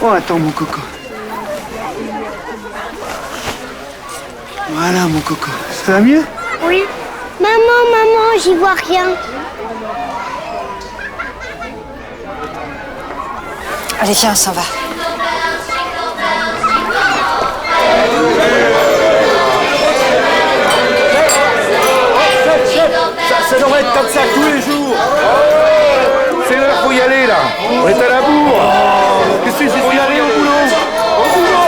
Oh, attends, mon coco. Voilà, mon coco. Ça va mieux? Oui. Maman, j'y vois rien. Allez, viens, on s'en va. Ça devrait être comme ça tous les jours. C'est l'heure, faut y aller là. On est à la bourre. Qu'est-ce que c'est? Faut y aller au boulot. Au boulot.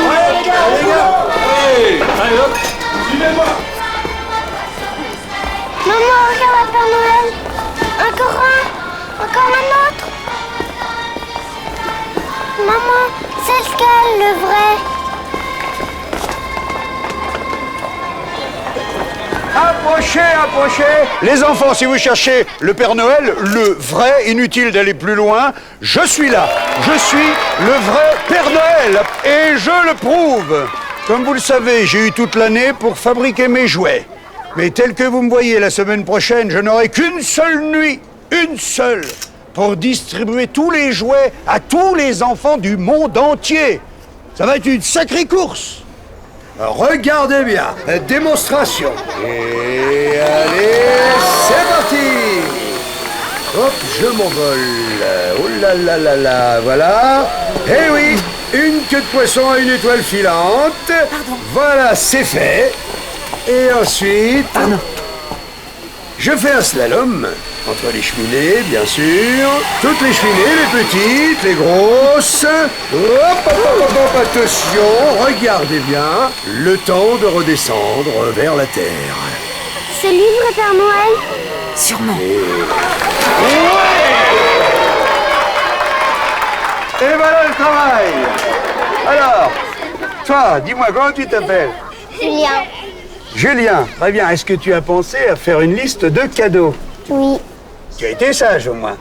Ouais, les gars. Allez, hop. Suivez-moi. Maman, regarde la Père Noël. Encore un autre. Maman, c'est lequel, le vrai? Approchez. Les enfants, si vous cherchez le Père Noël, le vrai, inutile d'aller plus loin, je suis là. Je suis le vrai Père Noël et je le prouve. Comme vous le savez, j'ai eu toute l'année pour fabriquer mes jouets. Mais tel que vous me voyez la semaine prochaine, je n'aurai qu'une seule nuit, une seule, pour distribuer tous les jouets à tous les enfants du monde entier. Ça va être une sacrée course. Regardez bien, démonstration. Et allez, c'est parti. Hop, je m'envole. Oh là là là là, voilà. Eh oui, une queue de poisson à une étoile filante. Pardon. Voilà, c'est fait. Et ensuite, Pardon. je fais un slalom entre les cheminées, bien sûr. Toutes les cheminées, les petites, les grosses. Hop, attention, regardez bien. Le temps de redescendre vers la terre. C'est lui, le vrai Père Noël? Sûrement. Et voilà le travail. Alors, toi, dis-moi, comment tu t'appelles? Julien. Julien, très bien. Est-ce que tu as pensé à faire une liste de cadeaux? Oui. Tu as été sage, au moins.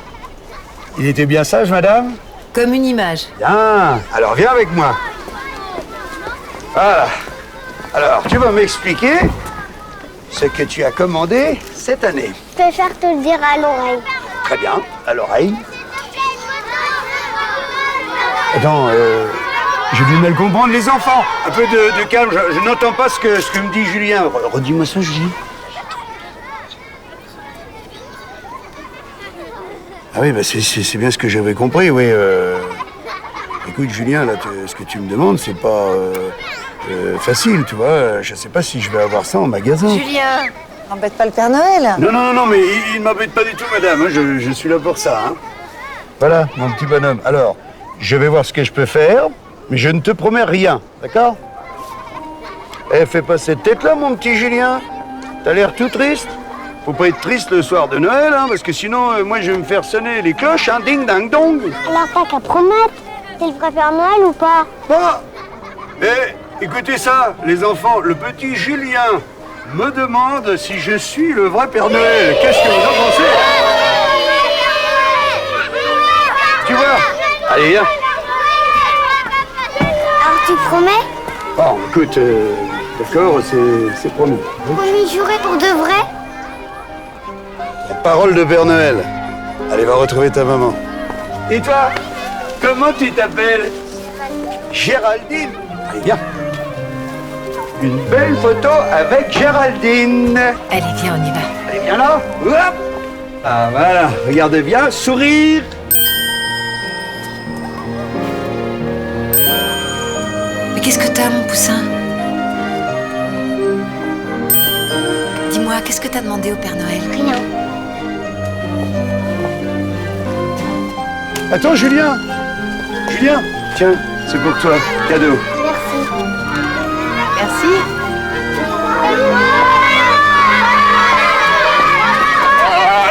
Il était bien sage, madame? Comme une image. Bien. Alors, viens avec moi. Voilà. Alors, tu vas m'expliquer ce que tu as commandé cette année. Je préfère te le dire à l'oreille. Très bien. À l'oreille. Attends, j'ai du mal comprendre les enfants. Un peu de calme. Je n'entends pas ce que me dit Julien. Redis-moi ça, Julien. Ah oui, bah c'est bien ce que j'avais compris, oui. Écoute, Julien, là, ce que tu me demandes, c'est pas facile, tu vois. Je sais pas si je vais avoir ça en magasin. Julien, n'embête pas le Père Noël. Non, mais il ne m'embête pas du tout, madame. Hein. Je suis là pour ça. Hein. Voilà, mon petit bonhomme. Alors, je vais voir ce que je peux faire, mais je ne te promets rien, d'accord? Eh, fais pas cette tête-là, mon petit Julien. T'as l'air tout triste. Faut pas être triste le soir de Noël, hein, parce que sinon, moi, je vais me faire sonner les cloches, hein, ding, dang, dong. Alors t'as qu'à promettre. T'es le vrai Père Noël ou pas? Bah, écoutez ça, les enfants, le petit Julien me demande si je suis le vrai Père Noël. Qu'est-ce que vous en pensez? Tu vois? Allez, viens. Alors tu promets? Bon, écoute, d'accord, c'est promis. Promis juré pour de vrai? La parole de Père Noël. Allez, va retrouver ta maman. Et toi, comment tu t'appelles? Géraldine. Allez, viens. Une belle photo avec Géraldine. Allez, viens, on y va. Allez, viens là. Hop. Ah, voilà. Regarde bien. Sourire. Mais qu'est-ce que t'as, mon poussin? Dis-moi, qu'est-ce que t'as demandé au Père Noël? Rien. Attends, Julien. Julien. Tiens, c'est pour toi. Cadeau. Merci.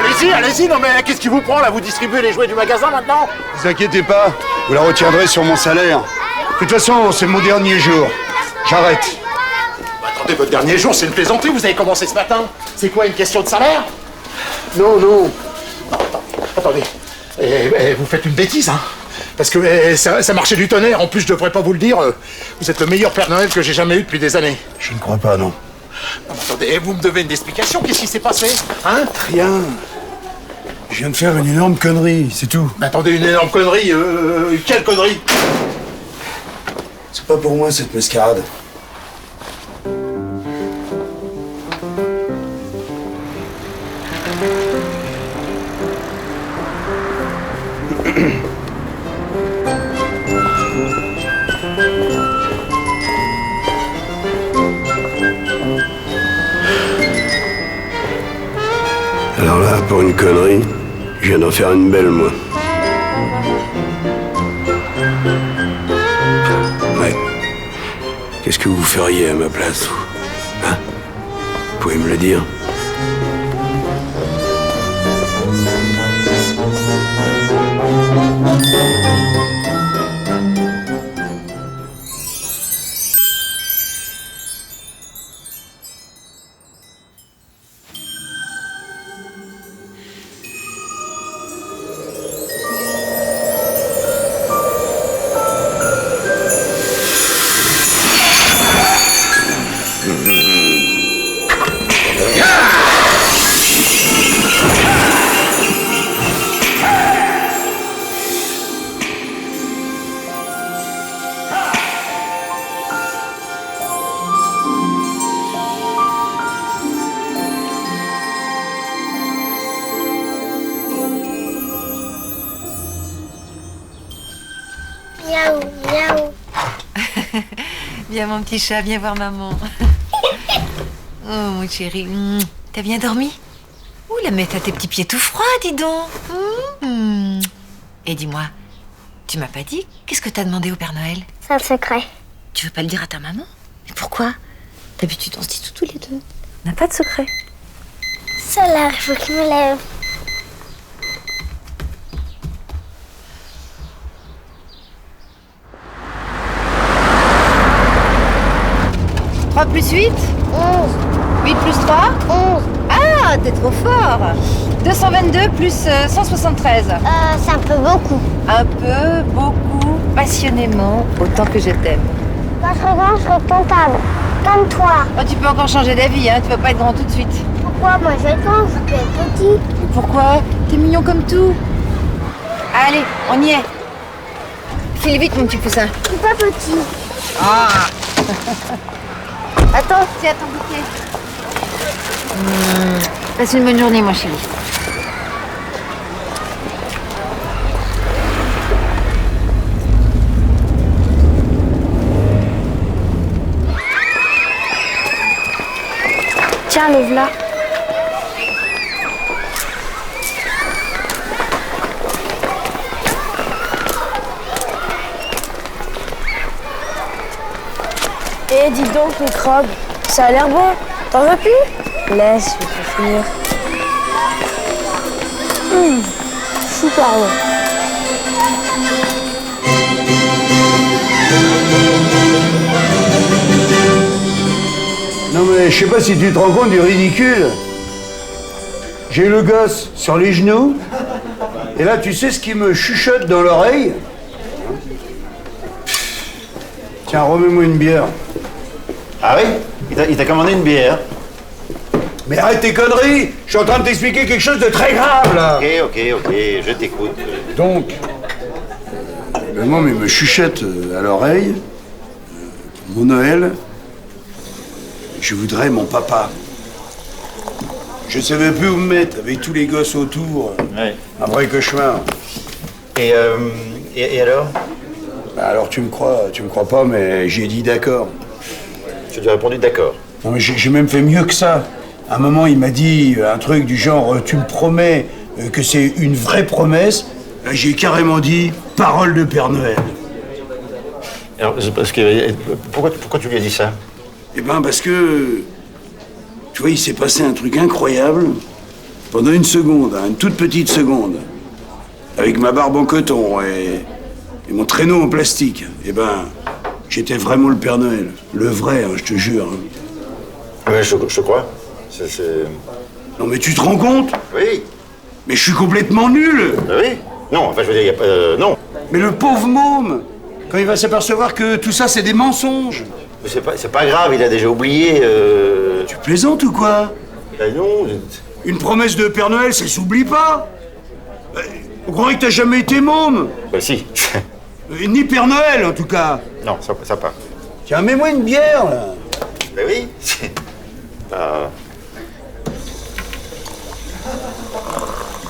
Merci. Allez-y, non mais qu'est-ce qui vous prend là? Vous distribuez les jouets du magasin maintenant? Ne vous inquiétez pas, vous la retiendrez sur mon salaire. De toute façon, c'est mon dernier jour. J'arrête. Bah, attendez, votre dernier jour, c'est une plaisanterie, vous avez commencé ce matin. C'est quoi, une question de salaire? Non. Non, attendez. Vous faites une bêtise, hein? Parce que ça marchait du tonnerre. En plus, je devrais pas vous le dire. Vous êtes le meilleur Père Noël que j'ai jamais eu depuis des années. Je ne crois pas, non. Non, mais attendez, vous me devez une explication. Qu'est-ce qui s'est passé? Hein? Rien. viens de faire une énorme connerie, c'est tout. Mais attendez, une énorme connerie. Quelle connerie? C'est pas pour moi cette mascarade. Alors là, pour une connerie, je viens d'en faire une belle, moi. Ouais. Qu'est-ce que vous feriez à ma place, vous? Hein? Vous pouvez me le dire? Miaou, miaou. Viens mon petit chat, viens voir maman. Oh mon chéri, t'as bien dormi? Ouh, la mettre à tes petits pieds tout froids, dis donc. Et dis-moi, tu m'as pas dit qu'est-ce que t'as demandé au Père Noël? C'est un secret. Tu veux pas le dire à ta maman? Mais pourquoi? D'habitude on se dit tout tous les deux. On n'a pas de secret. Solar, il faut que je me lève. 3 plus 8 11, 8 plus 3 11. Ah, t'es trop fort. 222 plus 173. C'est un peu beaucoup. Un peu, beaucoup, passionnément, autant que je t'aime. Quand je serai grand, je serai comptable. Comme toi. Oh, tu peux encore changer d'avis, hein, tu vas pas être grand tout de suite. Pourquoi moi je vais être grand, je peux être petit. Mais pourquoi? T'es mignon comme tout. Allez, on y est. File vite, mon petit poussin. Je suis pas petit. Ah. Attends, c'est à ton goûter. Passe une bonne journée, mon chéri. Tiens, le voilà. Eh, dis donc, microbe, ça a l'air bon. T'en veux plus? Laisse, je vais te finir. Super bon. Non mais je sais pas si tu te rends compte du ridicule. J'ai le gosse sur les genoux, et là tu sais ce qui me chuchote dans l'oreille? Tiens, remets-moi une bière. Ah oui? Il t'a commandé une bière. Mais arrête tes conneries! Je suis en train de t'expliquer quelque chose de très grave là! Ok, je t'écoute. Donc, le môme il me chuchote à l'oreille, mon Noël, je voudrais mon papa. Je savais plus où me mettre, avec tous les gosses autour, Ouais. un vrai cauchemar. Et alors? Bah alors tu me crois pas, mais j'ai dit d'accord. Tu lui as répondu d'accord. Non mais j'ai même fait mieux que ça. À un moment, il m'a dit un truc du genre « Tu me promets que c'est une vraie promesse ?» J'ai carrément dit « Parole de Père Noël ». Alors, parce que, pourquoi tu lui as dit ça? Eh ben parce que, tu vois, il s'est passé un truc incroyable pendant une seconde, hein, une toute petite seconde, avec ma barbe en coton et mon traîneau en plastique. Eh ben, j'étais vraiment le Père Noël, le vrai, hein, je te jure. Hein. Ouais, je te crois. Non mais tu te rends compte? Oui. Mais je suis complètement nul. Oui. Non, enfin, je veux dire, il y a pas... non. Mais le pauvre môme, quand il va s'apercevoir que tout ça c'est des mensonges. Mais c'est pas grave, il a déjà oublié... Tu plaisantes ou quoi? Ben non. Une promesse de Père Noël, ça s'oublie pas. On croirait que t'as jamais été môme. Bah si. Ni Père Noël, en tout cas. Non, ça pas. Tiens, mets-moi une bière, là. Bah oui. En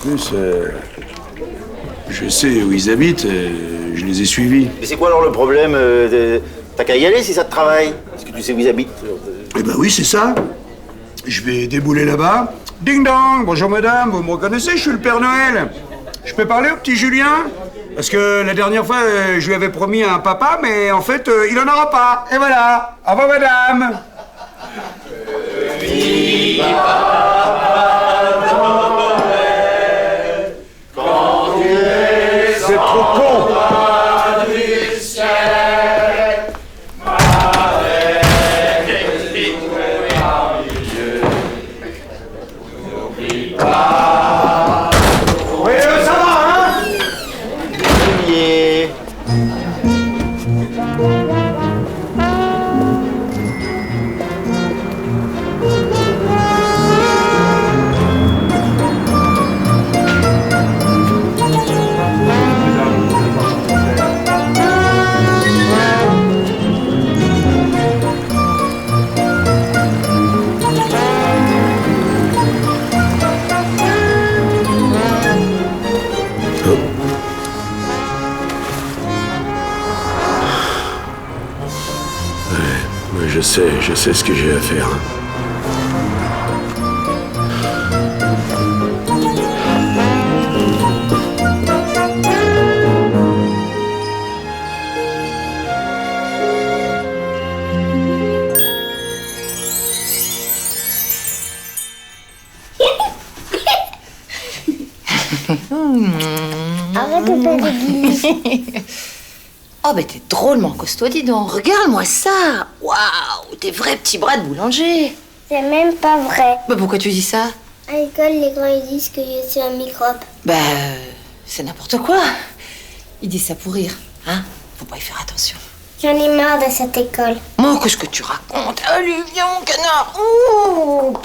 plus, je sais où ils habitent, je les ai suivis. Mais c'est quoi alors le problème T'as qu'à y aller si ça te travaille. Est-ce que tu sais où ils habitent Eh ben oui, c'est ça. Je vais débouler là-bas. Ding dong, bonjour madame, vous me reconnaissez, je suis le Père Noël. Je peux parler au petit Julien? Parce que la dernière fois, je lui avais promis un papa, mais en fait, il en aura pas. Et voilà. Au revoir madame. C'est trop con. Oui, ça va, hein? Julier. Ouais, je sais ce que j'ai à faire. Arrête de faire des guillis. Oh, mais t'es drôlement costaud, dis donc. Regarde-moi ça. Waouh, des vrais petits bras de boulanger. C'est même pas vrai. Bah, pourquoi tu dis ça? À l'école, les grands ils disent que je suis un microbe. Bah, c'est n'importe quoi. Ils disent ça pour rire, hein? Faut pas y faire attention. J'en ai marre de cette école. Moi, qu'est-ce que tu racontes? Allez, viens, mon canard. Ouh.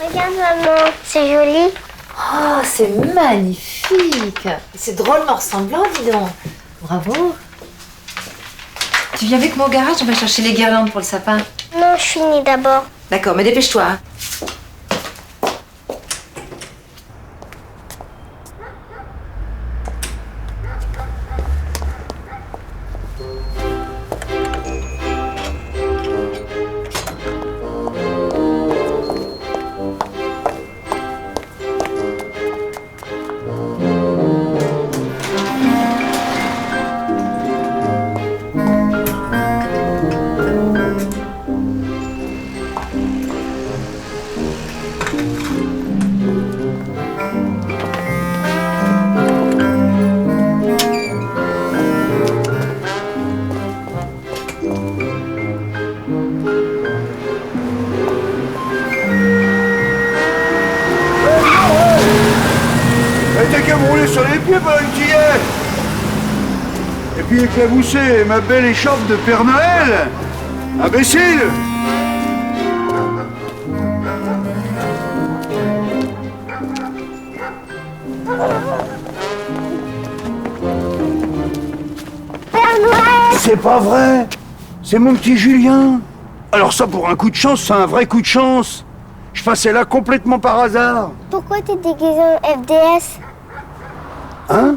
Regarde maman, c'est joli. Oh, c'est magnifique. C'est drôlement ressemblant, dis donc. Bravo. Tu viens avec moi au garage, on va chercher les guirlandes pour le sapin. Non, je finis d'abord. D'accord, mais dépêche-toi. Hein. T'as qu'à me rouler sur les pieds pendant que tu y es. Et puis éclabousser ma belle écharpe de Père Noël. Imbécile. Père Noël! C'est pas vrai. C'est mon petit Julien. Alors ça, pour un coup de chance, c'est un vrai coup de chance. Je passais là complètement par hasard. Pourquoi t'es déguisé en FDS? Hein?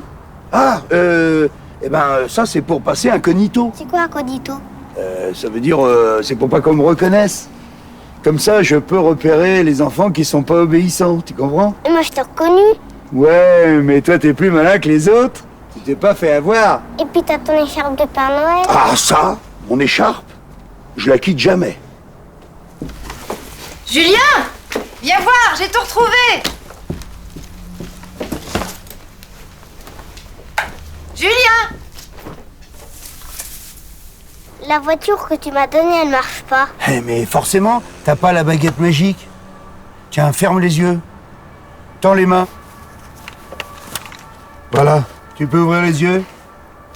Ah, eh ben, ça, c'est pour passer incognito. C'est quoi un codito? Ça veut dire, c'est pour pas qu'on me reconnaisse. Comme ça, je peux repérer les enfants qui sont pas obéissants, tu comprends? Et moi je t'ai reconnu. Ouais, mais toi, t'es plus malin que les autres. Tu t'es pas fait avoir. Et puis t'as ton écharpe de Père Noël. Ah, ça, mon écharpe, je la quitte jamais. Julien! Viens voir, j'ai tout retrouvé! Julien! La voiture que tu m'as donnée, elle marche pas. Eh, mais forcément, t'as pas la baguette magique. Tiens, ferme les yeux. Tends les mains. Voilà, tu peux ouvrir les yeux.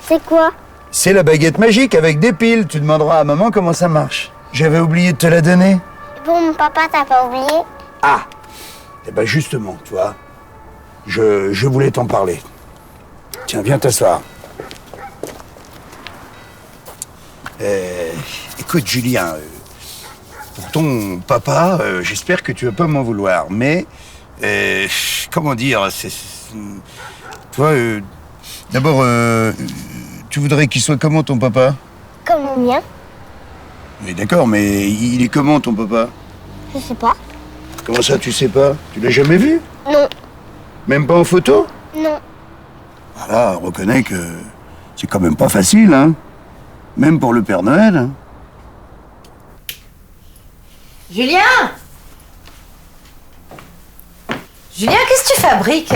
C'est quoi? C'est la baguette magique avec des piles. Tu demanderas à maman comment ça marche. J'avais oublié de te la donner. Bon, mon papa, t'as pas oublié? Ah. Eh ben justement, tu vois, je voulais t'en parler. Tiens, viens t'asseoir. Écoute, Julien, pour ton papa, j'espère que tu vas pas m'en vouloir, mais comment dire, toi, d'abord, tu voudrais qu'il soit comment ton papa? Comme le mien? Oui, d'accord, mais il est comment ton papa? Je sais pas. Comment ça, tu sais pas? Tu l'as jamais vu? Non. Même pas en photo? Non. Voilà, reconnais que c'est quand même pas facile, hein? Même pour le Père Noël, hein? Julien! Julien, qu'est-ce que tu fabriques?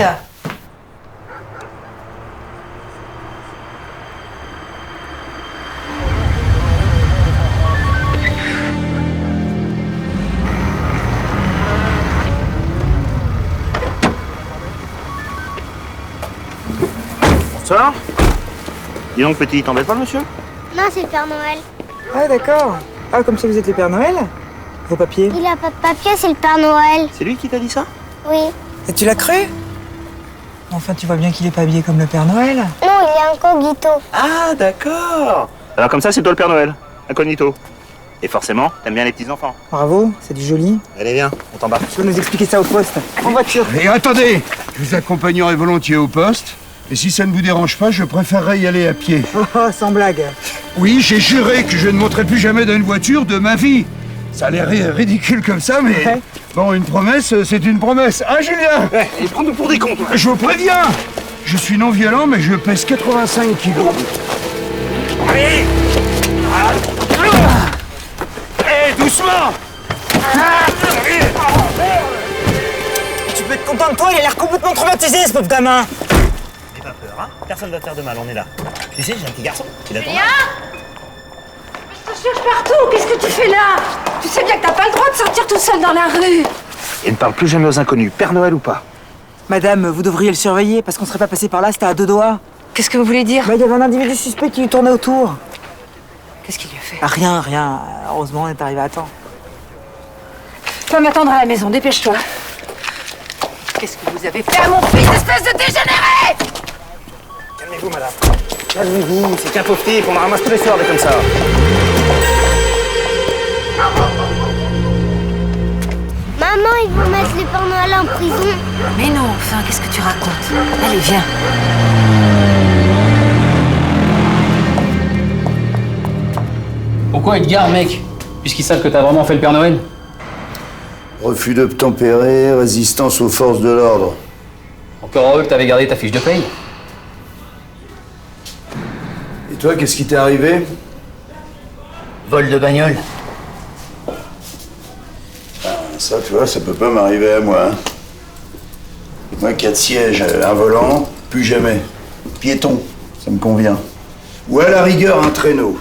Bonsoir. Dis donc, petit, t'embête pas, monsieur? Non, c'est le Père Noël. Ah d'accord. Ah, comme ça vous êtes le Père Noël? Vos papiers? Il a pas de papier, c'est le Père Noël. C'est lui qui t'a dit ça? Oui. Et tu l'as cru? Enfin, tu vois bien qu'il est pas habillé comme le Père Noël. Non, il est incognito. Ah, d'accord. Alors comme ça, c'est toi le Père Noël, incognito. Et forcément, t'aimes bien les petits-enfants. Bravo, c'est du joli. Allez, viens, on t'embarque. Tu peux nous expliquer ça au poste? En voiture. Et attendez! Je vous accompagnerai volontiers au poste. Et si ça ne vous dérange pas, je préférerais y aller à pied. Oh, sans blague. Oui, j'ai juré que je ne monterai plus jamais dans une voiture de ma vie. Ça a l'air ridicule comme ça, mais Ouais. bon, une promesse, c'est une promesse. Hein, Julien? Et prends-nous pour des cons, toi. Je vous préviens! Je suis non violent, mais je pèse 85 kilos. Allez. Doucement. Tu peux être content de toi, il a l'air complètement traumatisé, ce pauvre gamin. N'aie pas peur, hein. Personne va te faire de mal, on est là. Tu sais, j'ai un petit garçon. Il attend. Je te cherche partout, qu'est-ce que tu fais là? Tu sais bien que t'as pas le droit de sortir tout seul dans la rue. Et ne parle plus jamais aux inconnus, Père Noël ou pas. Madame, vous devriez le surveiller, parce qu'on serait pas passé par là, c'était à 2 doigts. Qu'est-ce que vous voulez dire? Bah, il y avait un individu suspect qui lui tournait autour. Qu'est-ce qu'il lui a fait? Ah, rien, rien. Heureusement, on est arrivé à temps. Tu vas m'attendre à la maison, dépêche-toi. Qu'est-ce que vous avez fait à mon fils, espèce de dégénéré? Calmez-vous, madame. Calmez-vous, c'est qu'un pauvre type, on le ramasse tous les soirs, des comme ça. Maman, ils vont mettre le Père Noël en prison. Mais non, enfin, qu'est-ce que tu racontes? Allez, viens. Pourquoi ils te gardent, mec? Puisqu'ils savent que t'as vraiment fait le Père Noël? Refus d'obtempérer, résistance aux forces de l'ordre. Encore heureux que t'avais gardé ta fiche de paye. Et toi, qu'est-ce qui t'est arrivé? Vol de bagnole. Ça, tu vois, ça peut pas m'arriver à moi. Hein. Moi, 4 sièges, un volant, plus jamais. Piéton, ça me convient. Ou à la rigueur, un traîneau.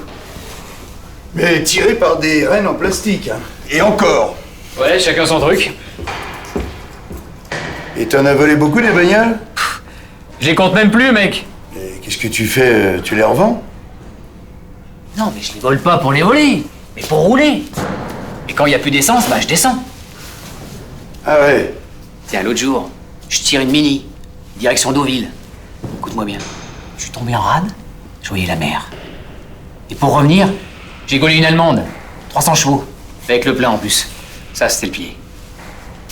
Mais tiré par des rênes en plastique. Hein. Et encore. Ouais, chacun son truc. Et t'en as volé beaucoup des bagnoles? Je les compte même plus, mec. Et qu'est-ce que tu fais? Tu les revends? Non, mais je les vole pas pour les voler, mais pour rouler. Et quand il y a plus d'essence, bah je descends. Ah ouais. Tiens, l'autre jour, je tire une Mini, direction Deauville. Écoute-moi bien. Je suis tombé en rade, je voyais la mer. Et pour revenir, j'ai gaulé une Allemande, 300 chevaux, avec le plein en plus. Ça, c'était le pied.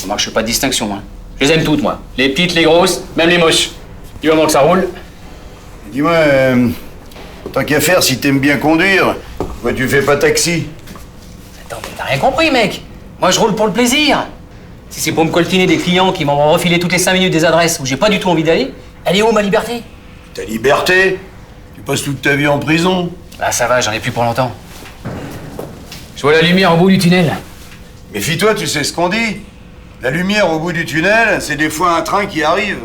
Remarque, je fais pas de distinction, hein. Je les aime toutes, moi. Les petites, les grosses, même les moches. Du moment que ça roule. Dis-moi, tant qu'à faire, si t'aimes bien conduire, pourquoi tu fais pas taxi? Attends, mais t'as rien compris, mec. Moi, je roule pour le plaisir. Si c'est pour me coltiner des clients qui m'ont refilé toutes les 5 minutes des adresses où j'ai pas du tout envie d'aller, elle est où ma liberté? Ta liberté? Tu passes toute ta vie en prison. Bah ça va, j'en ai plus pour longtemps. Je vois la lumière au bout du tunnel. Méfie-toi, tu sais ce qu'on dit. La lumière au bout du tunnel, c'est des fois un train qui arrive.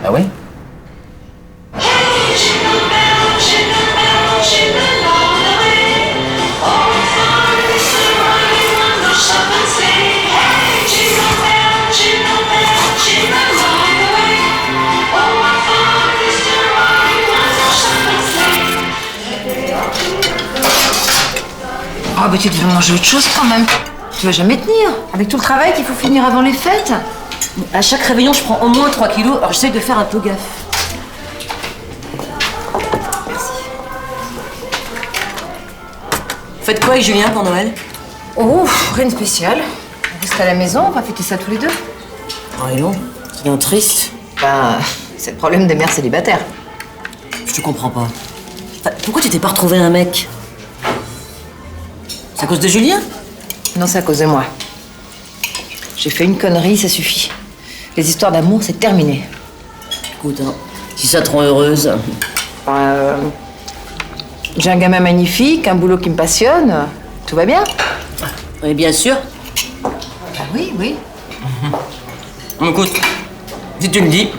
Ah ouais? Oh, bah tu devais manger autre chose quand même. Tu vas jamais tenir. Avec tout le travail qu'il faut finir avant les fêtes. À chaque réveillon, je prends au moins 3 kilos, alors j'essaie de faire un peu gaffe. Merci. Vous faites quoi avec Julien pour Noël? Oh, rien de spécial. On reste à la maison, on va fêter ça tous les deux. Oh, et non, c'est bien triste. Ben, c'est le problème des mères célibataires. Je te comprends pas. Enfin, pourquoi tu t'es pas retrouvé un mec? C'est à cause de Julien? Non, c'est à cause de moi. J'ai fait une connerie, ça suffit. Les histoires d'amour, c'est terminé. Écoute, hein, si ça te rend heureuse... J'ai un gamin magnifique, un boulot qui me passionne. Tout va bien? Oui, bien sûr. Ah oui, oui. Écoute, si tu me dis...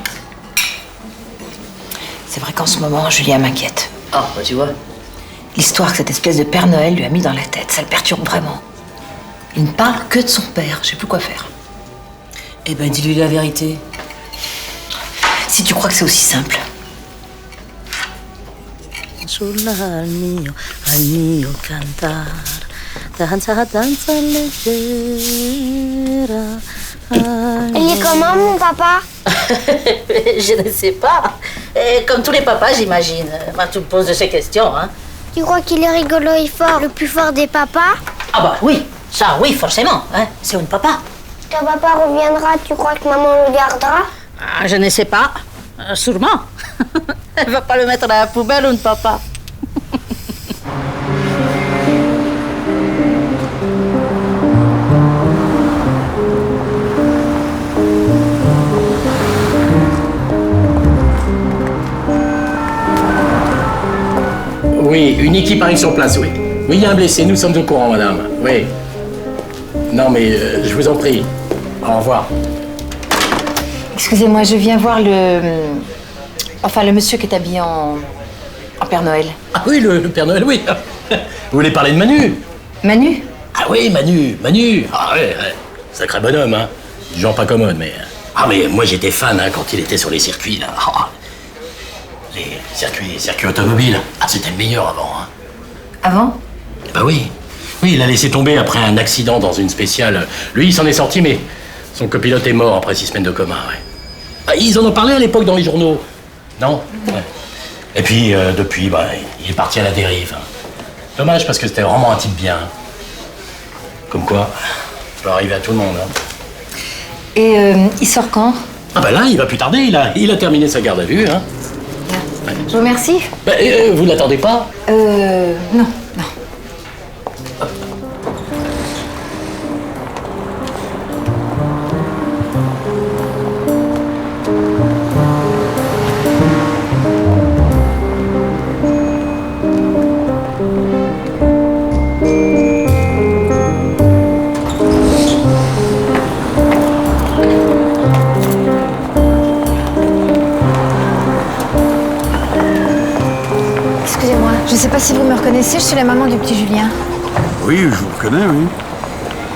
C'est vrai qu'en ce moment, Julien m'inquiète. Ah, bah tu vois. L'histoire que cette espèce de Père Noël lui a mis dans la tête, ça le perturbe vraiment. Il ne parle que de son père, je sais plus quoi faire. Eh ben, dis-lui la vérité. Si tu crois que c'est aussi simple. Al mio cantar, danza, danza leggera. Il est comment, mon papa? Je ne sais pas. Comme tous les papas, j'imagine. Moi, tu me poses ces questions, hein. Tu crois qu'il est rigolo et fort, le plus fort des papas? Ah bah oui, ça oui, forcément. Hein. C'est un papa. Quand papa reviendra, tu crois que maman le gardera? Ah, je ne sais pas. Sûrement. Elle va pas le mettre à la poubelle, un papa. Oui, une équipe arrive sur place, oui. Oui, il y a un blessé, nous sommes au courant, madame. Oui. Non, mais je vous en prie. Au revoir. Excusez-moi, je viens voir le monsieur qui est habillé en Père Noël. Ah oui, le Père Noël, oui. Vous voulez parler de Manu? Manu? Ah oui, Manu. Ah ouais, sacré bonhomme, hein. Genre pas commode, mais... Ah mais moi j'étais fan hein, quand il était sur les circuits, là. Oh. Les circuits automobiles. Ah, c'était le meilleur avant, hein. Avant? Bah oui. Oui, il a laissé tomber après un accident dans une spéciale. Lui, il s'en est sorti, mais son copilote est mort après 6 semaines de coma, ouais. Ah, ils en ont parlé à l'époque dans les journaux. Non? Ouais. Et puis, depuis, bah, il est parti à la dérive. Dommage, parce que c'était vraiment un type bien. Comme quoi, ça peut arriver à tout le monde, hein. Et il sort quand? Ah bah là, il va plus tarder, il a terminé sa garde à vue, hein. Ouais. Je vous remercie. Bah, vous l'attendez pas? Non. Je sais pas si vous me reconnaissez, je suis la maman du petit Julien. Oui, je vous reconnais, oui.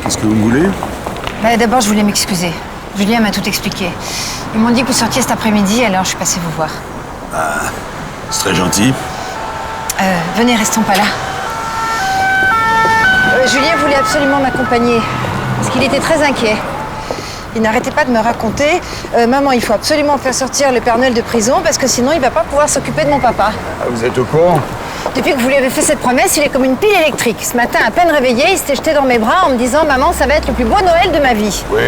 Qu'est-ce que vous voulez? Bah, d'abord, je voulais m'excuser. Julien m'a tout expliqué. Ils m'ont dit que vous sortiez cet après-midi, alors je suis passée vous voir. Ah, c'est très gentil. Venez, restons pas là. Julien voulait absolument m'accompagner, parce qu'il était très inquiet. Il n'arrêtait pas de me raconter « Maman, il faut absolument faire sortir le Père Noël de prison, parce que sinon il va pas pouvoir s'occuper de mon papa. » Ah, vous êtes au courant? Depuis que vous lui avez fait cette promesse, il est comme une pile électrique. Ce matin, à peine réveillé, il s'était jeté dans mes bras en me disant « Maman, ça va être le plus beau Noël de ma vie. » Oui.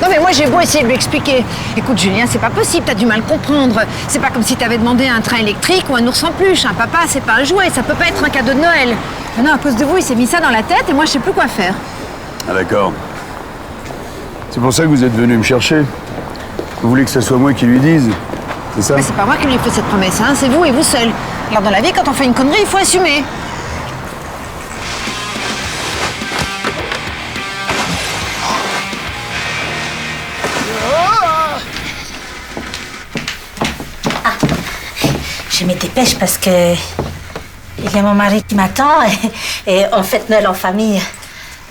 Non mais moi j'ai beau essayer de lui expliquer. Écoute Julien, c'est pas possible, t'as du mal comprendre. C'est pas comme si t'avais demandé un train électrique ou un ours en peluche. Un papa, c'est pas un jouet, ça peut pas être un cadeau de Noël. Non, à cause de vous, il s'est mis ça dans la tête et moi je sais plus quoi faire. Ah d'accord. C'est pour ça que vous êtes venu me chercher. Vous voulez que ce soit moi qui lui dise, c'est ça? Mais c'est pas moi qui lui ai fait cette promesse, hein, c'est vous et vous seul. Alors dans la vie, quand on fait une connerie, il faut assumer. Je me dépêche parce que il y a mon mari qui m'attend et on fête Noël en famille.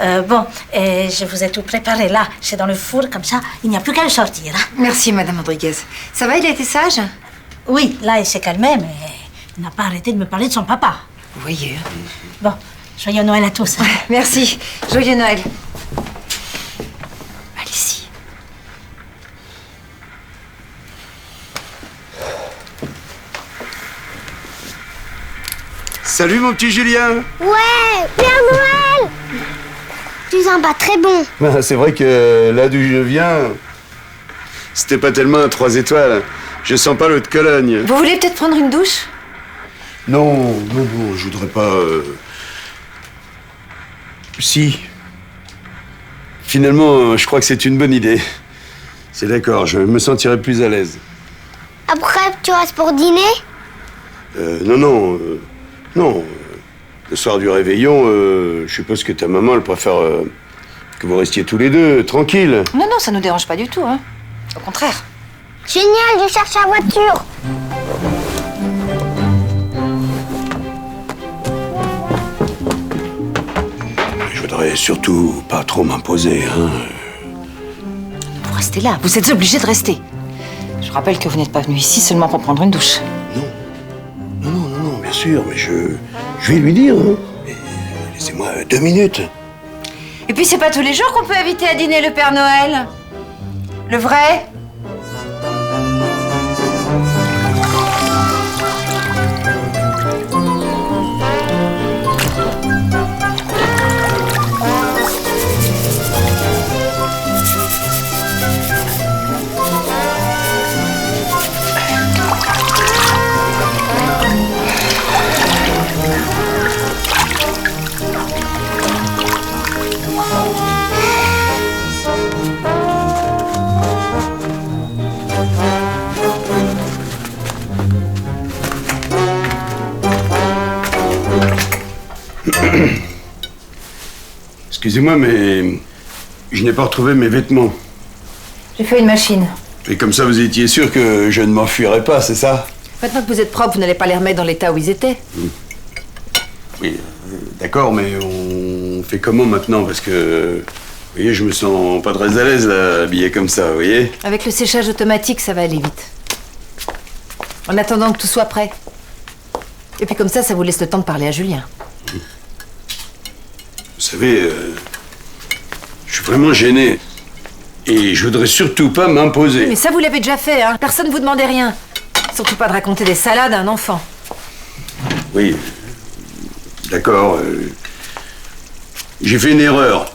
Je vous ai tout préparé là, c'est dans le four, comme ça, il n'y a plus qu'à le sortir. Hein. Merci, Madame Rodriguez. Ça va, il a été sage? Oui, là, il s'est calmé, mais il n'a pas arrêté de me parler de son papa. Vous voyez. Bon, Joyeux Noël à tous. Merci. Joyeux Noël. Allez-y. Salut mon petit Julien. Ouais, Père Noël. Tu es un pas très bon. Ben, c'est vrai que là d'où je viens, c'était pas tellement un 3 étoiles. Je sens pas l'eau de Cologne. Vous voulez peut-être prendre une douche? Non, je voudrais pas... Si. Finalement, je crois que c'est une bonne idée. C'est d'accord, je me sentirai plus à l'aise. Après, tu restes pour dîner? Non. Le soir du réveillon, je suppose que ta maman, elle préfère que vous restiez tous les deux, tranquille. Non, ça nous dérange pas du tout, hein. Au contraire. Génial, je cherche la voiture. Je voudrais surtout pas trop m'imposer, hein. Vous restez là, vous êtes obligés de rester. Je rappelle que vous n'êtes pas venu ici seulement pour prendre une douche. Non, bien sûr, mais je vais lui dire, hein. Mais laissez-moi 2 minutes. Et puis c'est pas tous les jours qu'on peut inviter à dîner le Père Noël. Le vrai. Excusez-moi, mais je n'ai pas retrouvé mes vêtements. J'ai fait une machine. Et comme ça, vous étiez sûr que je ne m'enfuirais pas, c'est ça? Maintenant que vous êtes propre, vous n'allez pas les remettre dans l'état où ils étaient. Oui, d'accord, mais on fait comment maintenant? Parce que, vous voyez, je me sens pas très à l'aise, là, habillé comme ça, vous voyez? Avec le séchage automatique, ça va aller vite. En attendant que tout soit prêt. Et puis comme ça vous laisse le temps de parler à Julien. Vous savez, je suis vraiment gêné. Et je voudrais surtout pas m'imposer. Mais ça, vous l'avez déjà fait, hein. Personne ne vous demandait rien. Surtout pas de raconter des salades à un enfant. Oui, d'accord. J'ai fait une erreur.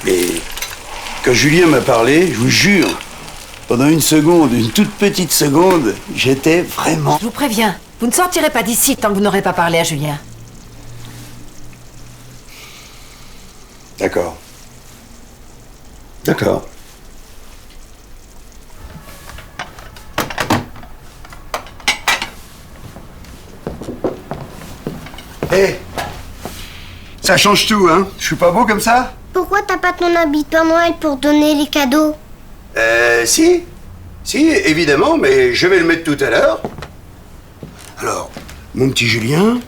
Mais quand Julien m'a parlé, je vous jure, pendant une seconde, une toute petite seconde, j'étais vraiment... Je vous préviens, vous ne sortirez pas d'ici tant que vous n'aurez pas parlé à Julien. D'accord. D'accord. Hé, ça change tout, hein? Je suis pas beau comme ça? Pourquoi t'as pas ton habit de Père Noël pour donner les cadeaux? Si. Si, évidemment, mais je vais le mettre tout à l'heure. Alors, mon petit Julien,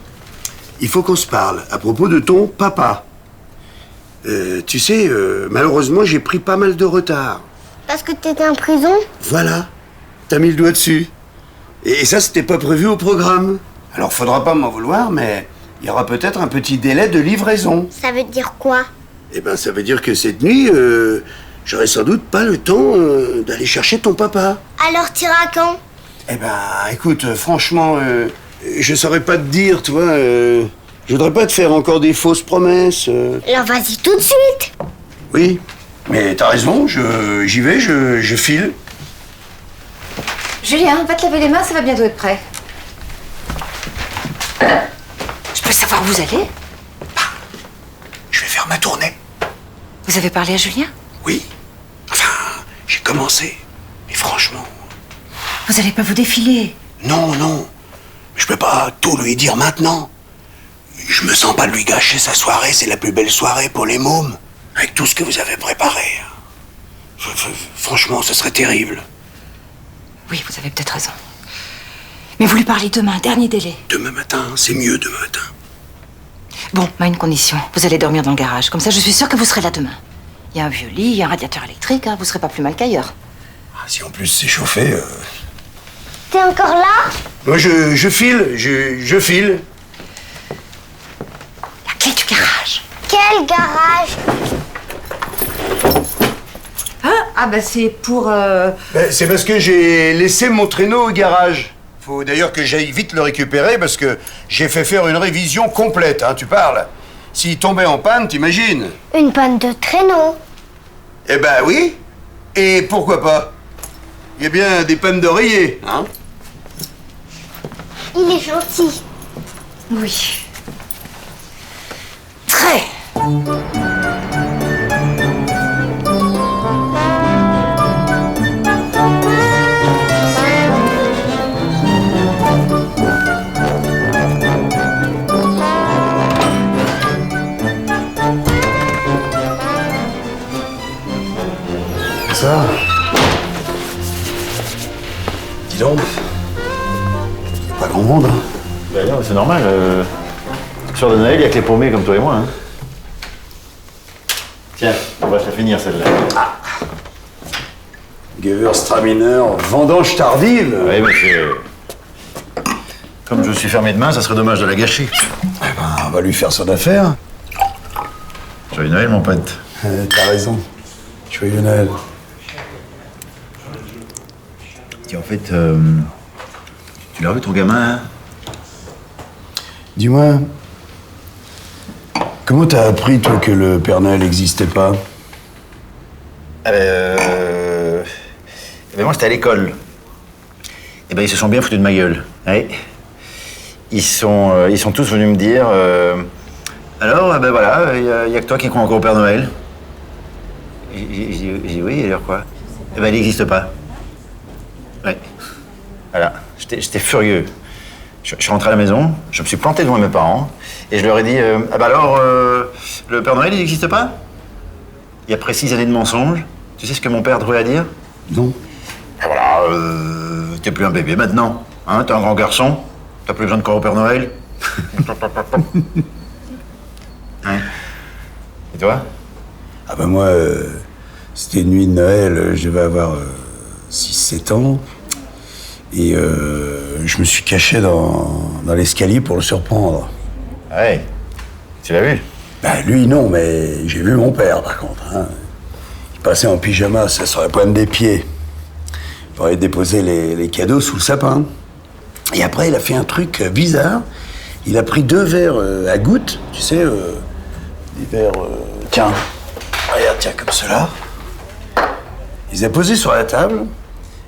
il faut qu'on se parle à propos de ton papa. Tu sais, malheureusement, j'ai pris pas mal de retard. Parce que t'étais en prison? Voilà, t'as mis le doigt dessus. Et ça, c'était pas prévu au programme. Alors, faudra pas m'en vouloir, mais il y aura peut-être un petit délai de livraison. Ça veut dire quoi? Eh ben, ça veut dire que cette nuit, j'aurai sans doute pas le temps d'aller chercher ton papa. Alors t'iras quand? Eh ben, écoute, franchement, je saurais pas te dire, tu vois. Je voudrais pas te faire encore des fausses promesses. Alors vas-y tout de suite. Oui, mais t'as raison, j'y vais, je file. Julien, va te laver les mains, ça va bientôt être prêt. Je peux savoir où vous allez? Je vais faire ma tournée. Vous avez parlé à Julien? Oui. Enfin, j'ai commencé. Mais franchement... Vous allez pas vous défiler? Non. Je peux pas tout lui dire maintenant. Je me sens pas de lui gâcher sa soirée. C'est la plus belle soirée pour les mômes. Avec tout ce que vous avez préparé. Franchement, ce serait terrible. Oui, vous avez peut-être raison. Mais vous lui parlez demain, dernier délai. Demain matin, c'est mieux demain matin. Bon, à une condition. Vous allez dormir dans le garage. Comme ça, je suis sûre que vous serez là demain. Il y a un vieux lit, il y a un radiateur électrique, hein. Vous serez pas plus mal qu'ailleurs. Ah, si en plus c'est chauffé... T'es encore là? Moi, je file, je file. Noël, garage. Hein? Ah bah c'est pour... Ben, c'est parce que j'ai laissé mon traîneau au garage. Faut d'ailleurs que j'aille vite le récupérer parce que j'ai fait faire une révision complète, hein, tu parles. S'il tombait en panne, t'imagines? Une panne de traîneau. Eh ben oui. Et pourquoi pas? Il y a bien des pannes d'oreiller, hein? Il est gentil. Oui. Très. Ça? Dis donc. Il n'y a pas grand monde, hein? Ben non, c'est normal. Soir de Noël, il n'y a que les paumés comme toi et moi. Hein. Tiens, on va te la finir celle-là. Ah. Gewürztraminer, vendange tardive. Oui, mais c'est... Comme je suis fermé demain, ça serait dommage de la gâcher. Eh ben, on va lui faire son affaire. Joyeux Noël, mon pote. T'as raison. Joyeux Noël. Tiens, en fait, tu l'as vu ton gamin, hein? Dis-moi, comment t'as appris, toi, que le Père Noël n'existait pas? Ben moi, j'étais à l'école. Et ben, ils se sont bien foutus de ma gueule. Ouais. Ils sont tous venus me dire... alors, ben voilà, il y a que toi qui crois encore au Père Noël. J'ai dit oui, et alors quoi? Eh ben, il n'existe pas. Ouais. Voilà, j'étais furieux. Je suis rentré à la maison, je me suis planté devant mes parents, et je leur ai dit ah bah alors, le Père Noël, il n'existe pas? Il y a après 6 années de mensonges. Tu sais ce que mon père devrait à dire? Non. Et voilà, t'es plus un bébé maintenant. Hein, t'es un grand garçon. T'as plus besoin de croire au Père Noël. Hein? Et toi? Ah ben moi, c'était une nuit de Noël, je devais avoir 6-7 ans. Et je me suis caché dans l'escalier pour le surprendre. Ouais. Tu l'as vu? Ben lui, non, mais j'ai vu mon père, par contre. Hein. Il passait en pyjama, ça sur la pointe des pieds. Il aurait déposé les cadeaux sous le sapin. Et après, il a fait un truc bizarre. Il a pris 2 verres à gouttes, tu sais, des verres... tiens, regarde, tiens, comme cela. Il les a posés sur la table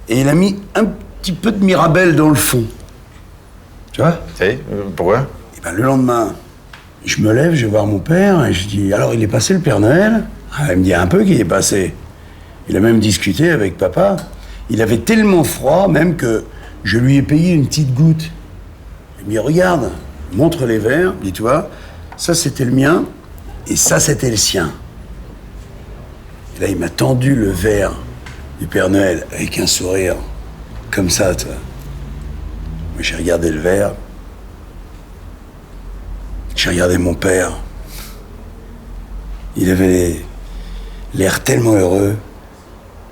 et il a mis un petit peu de Mirabelle dans le fond. Tu vois? Tu pourquoi? Et ben le lendemain, je me lève, je vais voir mon père et je dis, alors il est passé le Père Noël? Ah, il me dit un peu qu'il est passé. Il a même discuté avec papa. Il avait tellement froid même que je lui ai payé une petite goutte. Il me dit, regarde, montre les verres, dis-toi, ça c'était le mien et ça c'était le sien. Et là il m'a tendu le verre du Père Noël avec un sourire comme ça, toi. Moi j'ai regardé le verre. J'ai regardé mon père. Il avait l'air tellement heureux.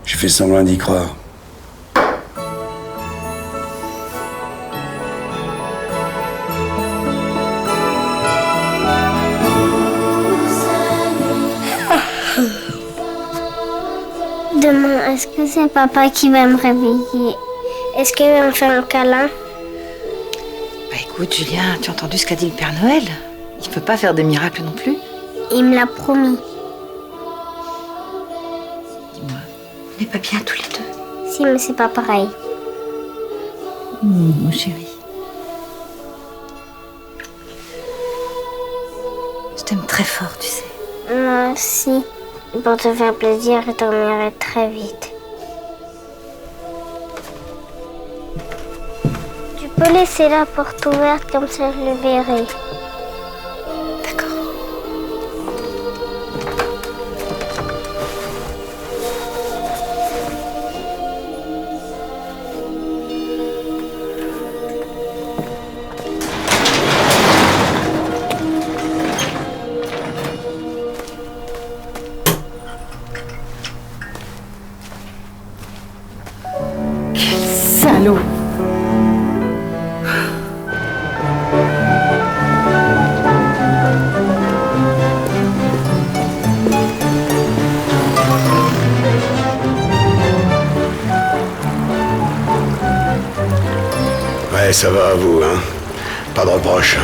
J'ai fait semblant d'y croire. Demain, est-ce que c'est papa qui va me réveiller? Est-ce qu'il va me faire un câlin? Bah écoute, Julien, tu as entendu ce qu'a dit le Père Noël? Il peut pas faire des miracles non plus. Il me l'a promis. Dis-moi, on n'est pas bien tous les deux? Si, mais c'est pas pareil. Mon chéri. Je t'aime très fort, tu sais. Moi aussi. Pour te faire plaisir, je dormirai très vite. Tu peux laisser la porte ouverte, comme ça je le verrai. Salaud! ça va à vous, hein? Pas de reproche.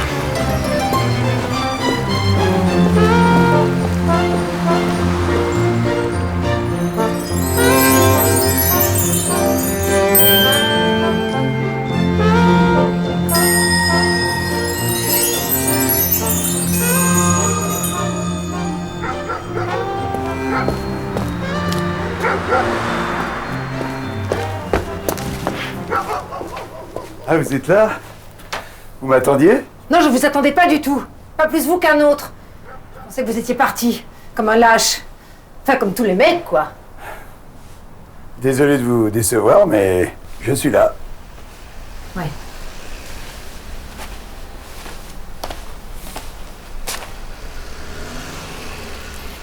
Ah, vous êtes là? Vous m'attendiez? Non, je vous attendais pas du tout. Pas plus vous qu'un autre. Je pensais que vous étiez parti, comme un lâche. Enfin, comme tous les mecs, quoi. Désolé de vous décevoir, mais je suis là. Ouais.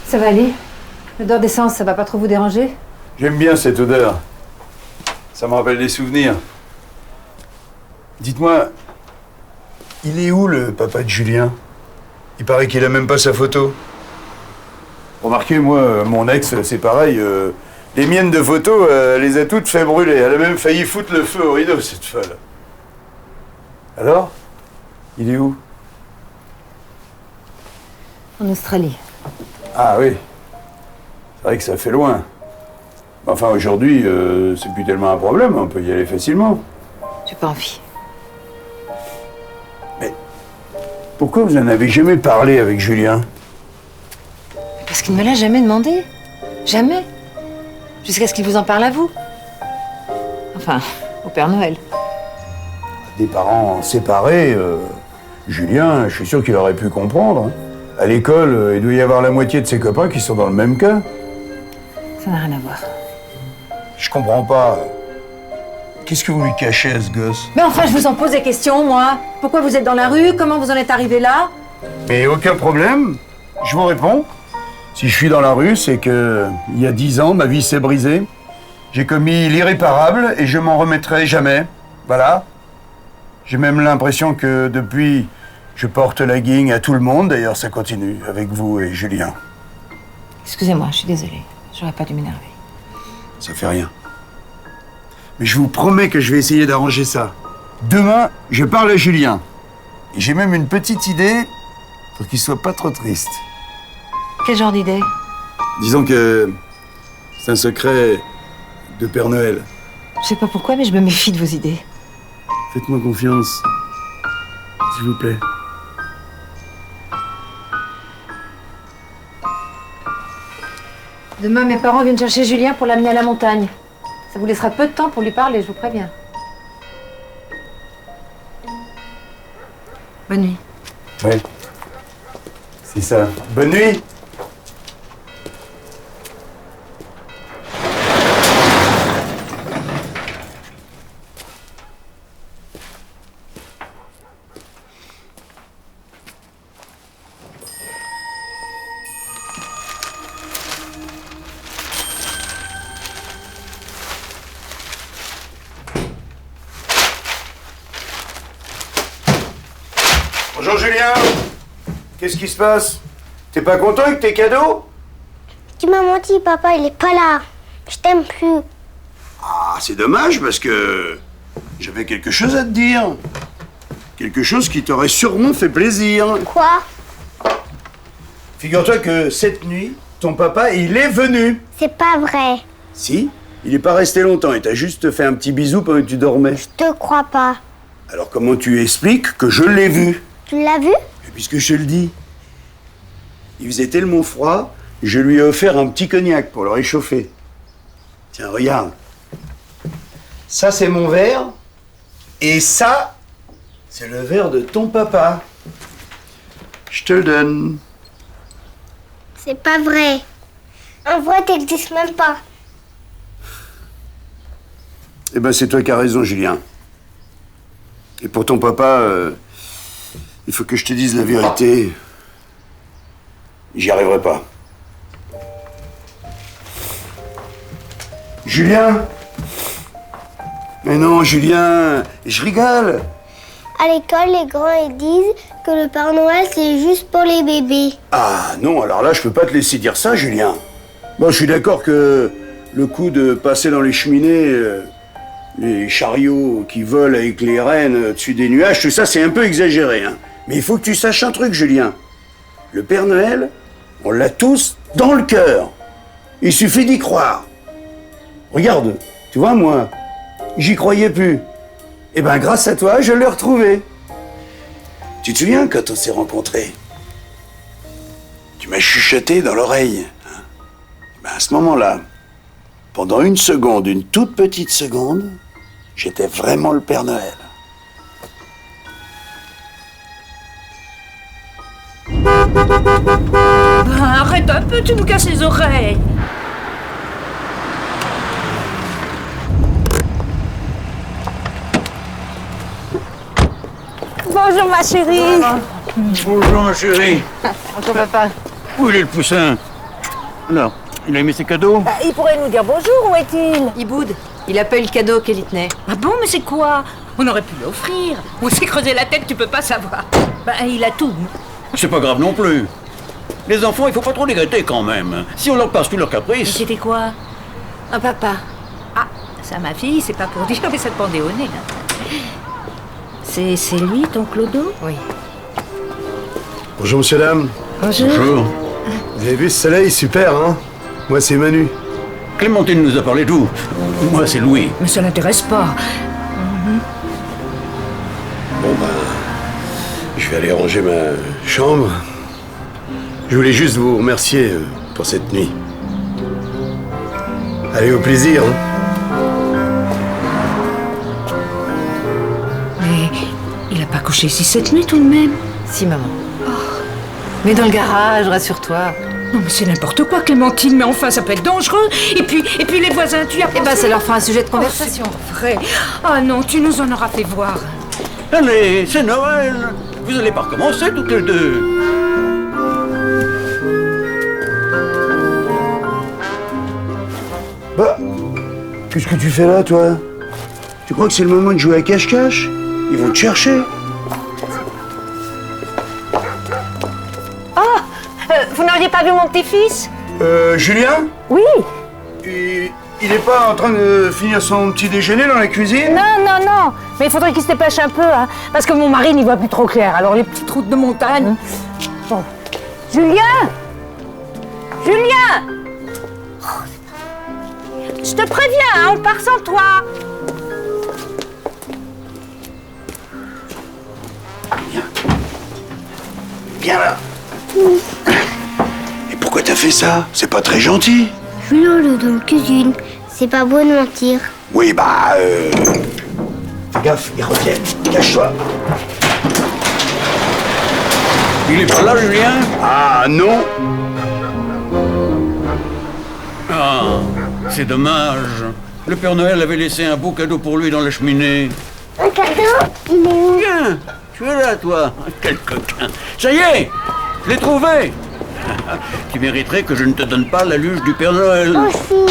Ça va aller? L'odeur d'essence, ça va pas trop vous déranger? J'aime bien cette odeur. Ça me rappelle des souvenirs. Dites-moi, il est où le papa de Julien? Il paraît qu'il a même pas sa photo. Remarquez, moi, mon ex, c'est pareil. Les miennes de photos, elle les a toutes fait brûler. Elle a même failli foutre le feu au rideau, cette folle. Alors? Il est où? En Australie. Ah oui. C'est vrai que ça fait loin. Enfin, aujourd'hui, c'est plus tellement un problème. On peut y aller facilement. J'ai pas envie. Pourquoi vous en avez jamais parlé avec Julien? Parce qu'il ne me l'a jamais demandé. Jamais. Jusqu'à ce qu'il vous en parle à vous. Enfin, au Père Noël. Des parents séparés, Julien, je suis sûr qu'il aurait pu comprendre. Hein. À l'école, il doit y avoir la moitié de ses copains qui sont dans le même cas. Ça n'a rien à voir. Je comprends pas. Qu'est-ce que vous lui cachez à ce gosse? Mais enfin, je vous en pose des questions, moi. Pourquoi vous êtes dans la rue? Comment vous en êtes arrivé là? Mais aucun problème. Je vous réponds. Si je suis dans la rue, c'est que, il y a 10 ans, ma vie s'est brisée. J'ai commis l'irréparable et je m'en remettrai jamais. Voilà. J'ai même l'impression que depuis, je porte la guigne à tout le monde. D'ailleurs, ça continue avec vous et Julien. Excusez-moi, je suis désolée. J'aurais pas dû m'énerver. Ça fait rien. Mais je vous promets que je vais essayer d'arranger ça. Demain, je parle à Julien. Et j'ai même une petite idée pour qu'il soit pas trop triste. Quel genre d'idée? Disons que c'est un secret de Père Noël. Je sais pas pourquoi, mais je me méfie de vos idées. Faites-moi confiance, s'il vous plaît. Demain, mes parents viennent chercher Julien pour l'amener à la montagne. Ça vous laissera peu de temps pour lui parler, je vous préviens. Bonne nuit. Oui. C'est ça. Bonne nuit. Bonjour Julien. Qu'est-ce qui se passe? T'es pas content avec tes cadeaux? Tu m'as menti, papa, il est pas là. Je t'aime plus. Ah, c'est dommage parce que j'avais quelque chose à te dire. Quelque chose qui t'aurait sûrement fait plaisir. Quoi? Figure-toi que cette nuit, ton papa, il est venu. C'est pas vrai. Si, il est pas resté longtemps. Il t'a juste fait un petit bisou pendant que tu dormais. Je te crois pas. Alors comment tu expliques que je l'ai vu? Tu l'as vu? Et puisque je te le dis. Il faisait tellement froid, je lui ai offert un petit cognac pour le réchauffer. Tiens, regarde. Ça, c'est mon verre. Et ça, c'est le verre de ton papa. Je te le donne. C'est pas vrai. En vrai, t'existes même pas. Eh ben, c'est toi qui as raison, Julien. Et pour ton papa, il faut que je te dise la vérité. J'y arriverai pas. Julien? Mais non, Julien, je rigole. À l'école, les grands ils disent que le Père Noël, c'est juste pour les bébés. Ah non, alors là, je peux pas te laisser dire ça, Julien. Bon, je suis d'accord que le coup de passer dans les cheminées, Les chariots qui volent avec les rennes au-dessus des nuages, tout ça, c'est un peu exagéré, hein. Mais il faut que tu saches un truc, Julien. Le Père Noël, on l'a tous dans le cœur. Il suffit d'y croire. Regarde, tu vois, moi, j'y croyais plus. Eh ben, grâce à toi, je l'ai retrouvé. Tu te souviens quand on s'est rencontrés? Tu m'as chuchoté dans l'oreille. Hein. Ben, à ce moment-là, pendant une seconde, une toute petite seconde, j'étais vraiment le Père Noël. Arrête un peu, tu nous casses les oreilles. Bonjour ma chérie. Bonjour, ma chérie. Bonjour papa. Où il est le poussin? Alors, il a aimé ses cadeaux? Il pourrait nous dire bonjour, où est-il? Il boude. Il a pas eu le cadeau qu'elle y tenait. Ah bon, mais c'est quoi? On aurait pu l'offrir. On s'est creusé la tête, tu peux pas savoir. Il a tout. C'est pas grave non plus. Les enfants, il faut pas trop les gâter quand même. Si on leur passe tous leurs caprices... C'était quoi? Un papa. Ah, ça ma fille, c'est pas pour dire, mais ça te pendait au nez, là. C'est lui, ton Clodo? Oui. Bonjour, monsieur, dame. Bonjour. Bonjour. Vous avez vu ce soleil? Super, hein? Moi, c'est Manu. Clémentine nous a parlé d'où? Moi, c'est Louis. Mais ça l'intéresse pas. Bon, ben, je vais aller ranger ma chambre. Je voulais juste vous remercier pour cette nuit. Allez, au plaisir, hein? Mais il a pas couché ici cette nuit tout de même. Si, maman. Mais dans le garage, rassure-toi. Non mais c'est n'importe quoi, Clémentine, mais enfin ça peut être dangereux. Et puis les voisins, tu as pensé... Eh ben, ça leur fera un sujet de conversation. C'est vrai. Ah non, tu nous en auras fait voir. Allez, c'est Noël. Vous allez pas recommencer toutes les deux. Bah, qu'est-ce que tu fais là, toi? Tu crois que c'est le moment de jouer à cache-cache? Ils vont te chercher. Vous n'auriez pas vu mon petit-fils? Julien? Oui. Il est pas en train de finir son petit déjeuner dans la cuisine? Non. Mais il faudrait qu'il se dépêche un peu, hein, parce que mon mari n'y voit plus trop clair. Alors les petites routes de montagne... Bon. Julien! Je te préviens, hein, on part sans toi. Viens là. Et pourquoi t'as fait ça? C'est pas très gentil. Julien le dans la cuisine. C'est pas beau de mentir. Oui, bah, fais gaffe, ils reviennent. Cache-toi. Il est pas là, Julien? Ah, non. Ah, c'est dommage. Le Père Noël avait laissé un beau cadeau pour lui dans la cheminée. Un cadeau? Il est où? Viens, tu es là, toi. Quel coquin. Ça y est, je l'ai trouvé. Tu mériterais que je ne te donne pas la luge du Père Noël. Aussi.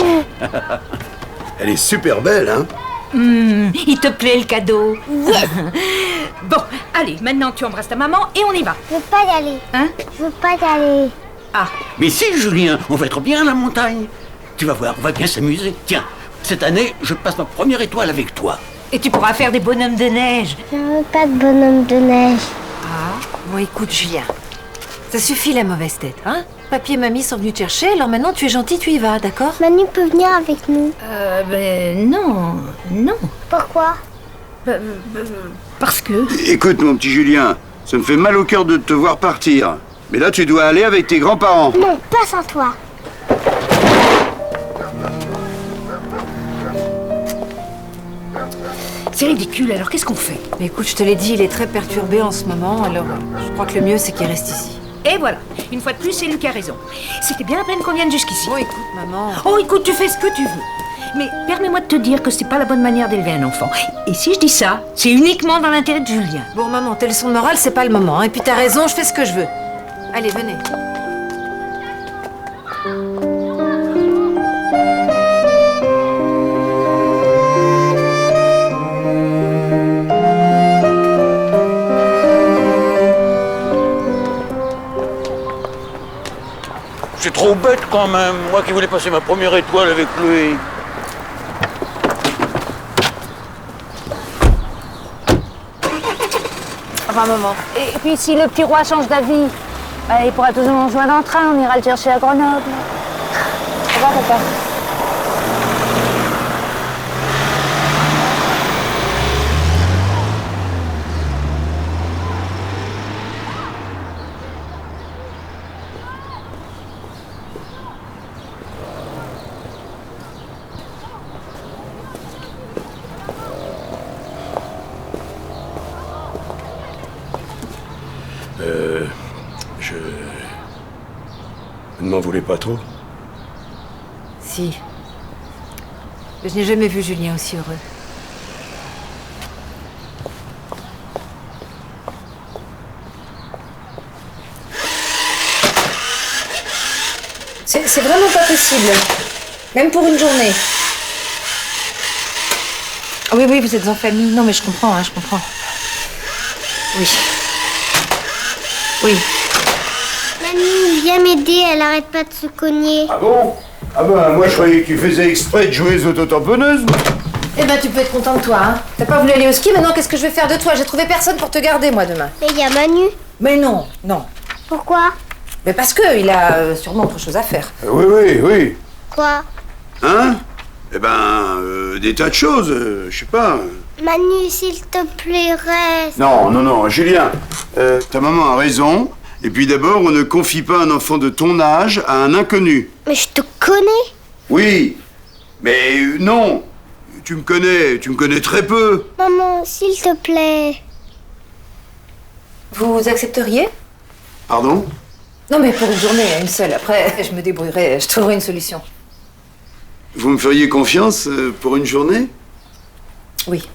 Elle est super belle, hein? Il te plaît le cadeau? Bon, allez, maintenant tu embrasses ta maman et on y va. Je veux pas y aller. Hein? Je veux pas y aller. Ah, Mais si, Julien, on va être bien à la montagne. Tu vas voir, on va bien s'amuser. Tiens, cette année, je passe ma première étoile avec toi. et tu pourras faire des bonhommes de neige. Je veux pas de bonhomme de neige. Ah, bon écoute Julien, ça suffit la mauvaise tête, hein? Papy et mamie sont venus te chercher, alors maintenant tu es gentil, tu y vas, d'accord? Manu peut venir avec nous. Non. Pourquoi? Parce que... Écoute, mon petit Julien, ça me fait mal au cœur de te voir partir. Mais là, tu dois aller avec tes grands-parents. Non, pas sans toi. C'est ridicule, alors qu'est-ce qu'on fait? Mais écoute, je te l'ai dit, il est très perturbé en ce moment, alors je crois que le mieux c'est qu'il reste ici. Et voilà, une fois de plus, c'est lui qui a raison. C'était bien la peine qu'on vienne jusqu'ici. Oh, écoute, maman. Oh, écoute, tu fais ce que tu veux. Mais permets-moi de te dire que c'est pas la bonne manière d'élever un enfant. Et si je dis ça, c'est uniquement dans l'intérêt de Julien. Bon, maman, tes leçons de morale, c'est pas le moment, hein. Et puis t'as raison, je fais ce que je veux. Allez, venez. C'est trop bête quand même, moi qui voulais passer ma première étoile avec lui. Enfin, maman. Et puis, si le petit roi change d'avis, bah, il pourra toujours nous rejoindre en train. On ira le chercher à Grenoble. Au revoir, papa. Vous ne m'en voulez pas trop? Si. Je n'ai jamais vu Julien aussi heureux. C'est vraiment pas possible. Même pour une journée. Oui, oui, vous êtes en famille. Non, mais je comprends, je comprends. Oui. Oui. Mamie, viens m'aider, elle arrête pas de se cogner. Ah bon? Ah ben, moi je croyais que tu faisais exprès de jouer aux autotamponneuses. Eh ben, tu peux être content de toi, hein. T'as pas voulu aller au ski, maintenant qu'est-ce que je vais faire de toi? J'ai trouvé personne pour te garder, moi, demain. Mais il y a Manu. Mais non, non. Pourquoi? Mais parce que il a sûrement autre chose à faire. Oui, oui, oui. Quoi? Hein? Eh ben, des tas de choses, je sais pas. Manu, s'il te plaît, reste. Non, non, non, Julien, ta maman a raison. Et puis d'abord, on ne confie pas un enfant de ton âge à un inconnu. Mais je te connais. Oui, mais non. Tu me connais très peu. Maman, s'il te plaît. Vous accepteriez? Pardon? Non, mais pour une journée, une seule. Après, je me débrouillerai, je trouverai une solution. Vous me feriez confiance pour une journée? Oui.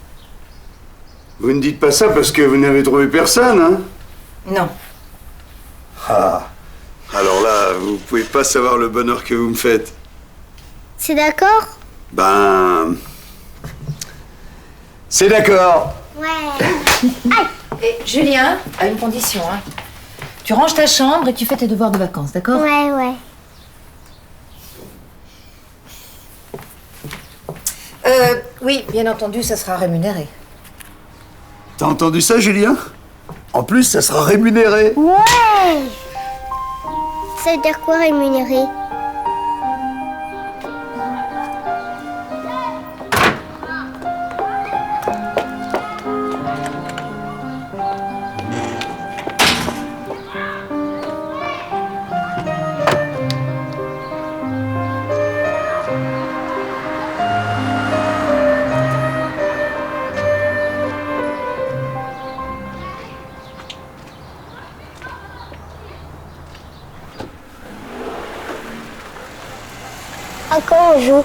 Vous ne dites pas ça parce que vous n'avez trouvé personne, hein? Non. Ah. Alors là, vous pouvez pas savoir le bonheur que vous me faites. C'est d'accord? Ben... C'est d'accord. Ouais. Et Julien a une condition, hein. Tu ranges ta chambre et tu fais tes devoirs de vacances, d'accord? Ouais, ouais. Oui, bien entendu, ça sera rémunéré. T'as entendu ça, Julien? En plus, ça sera rémunéré. Ouais. Ça veut dire quoi, rémunéré? À quoi on joue?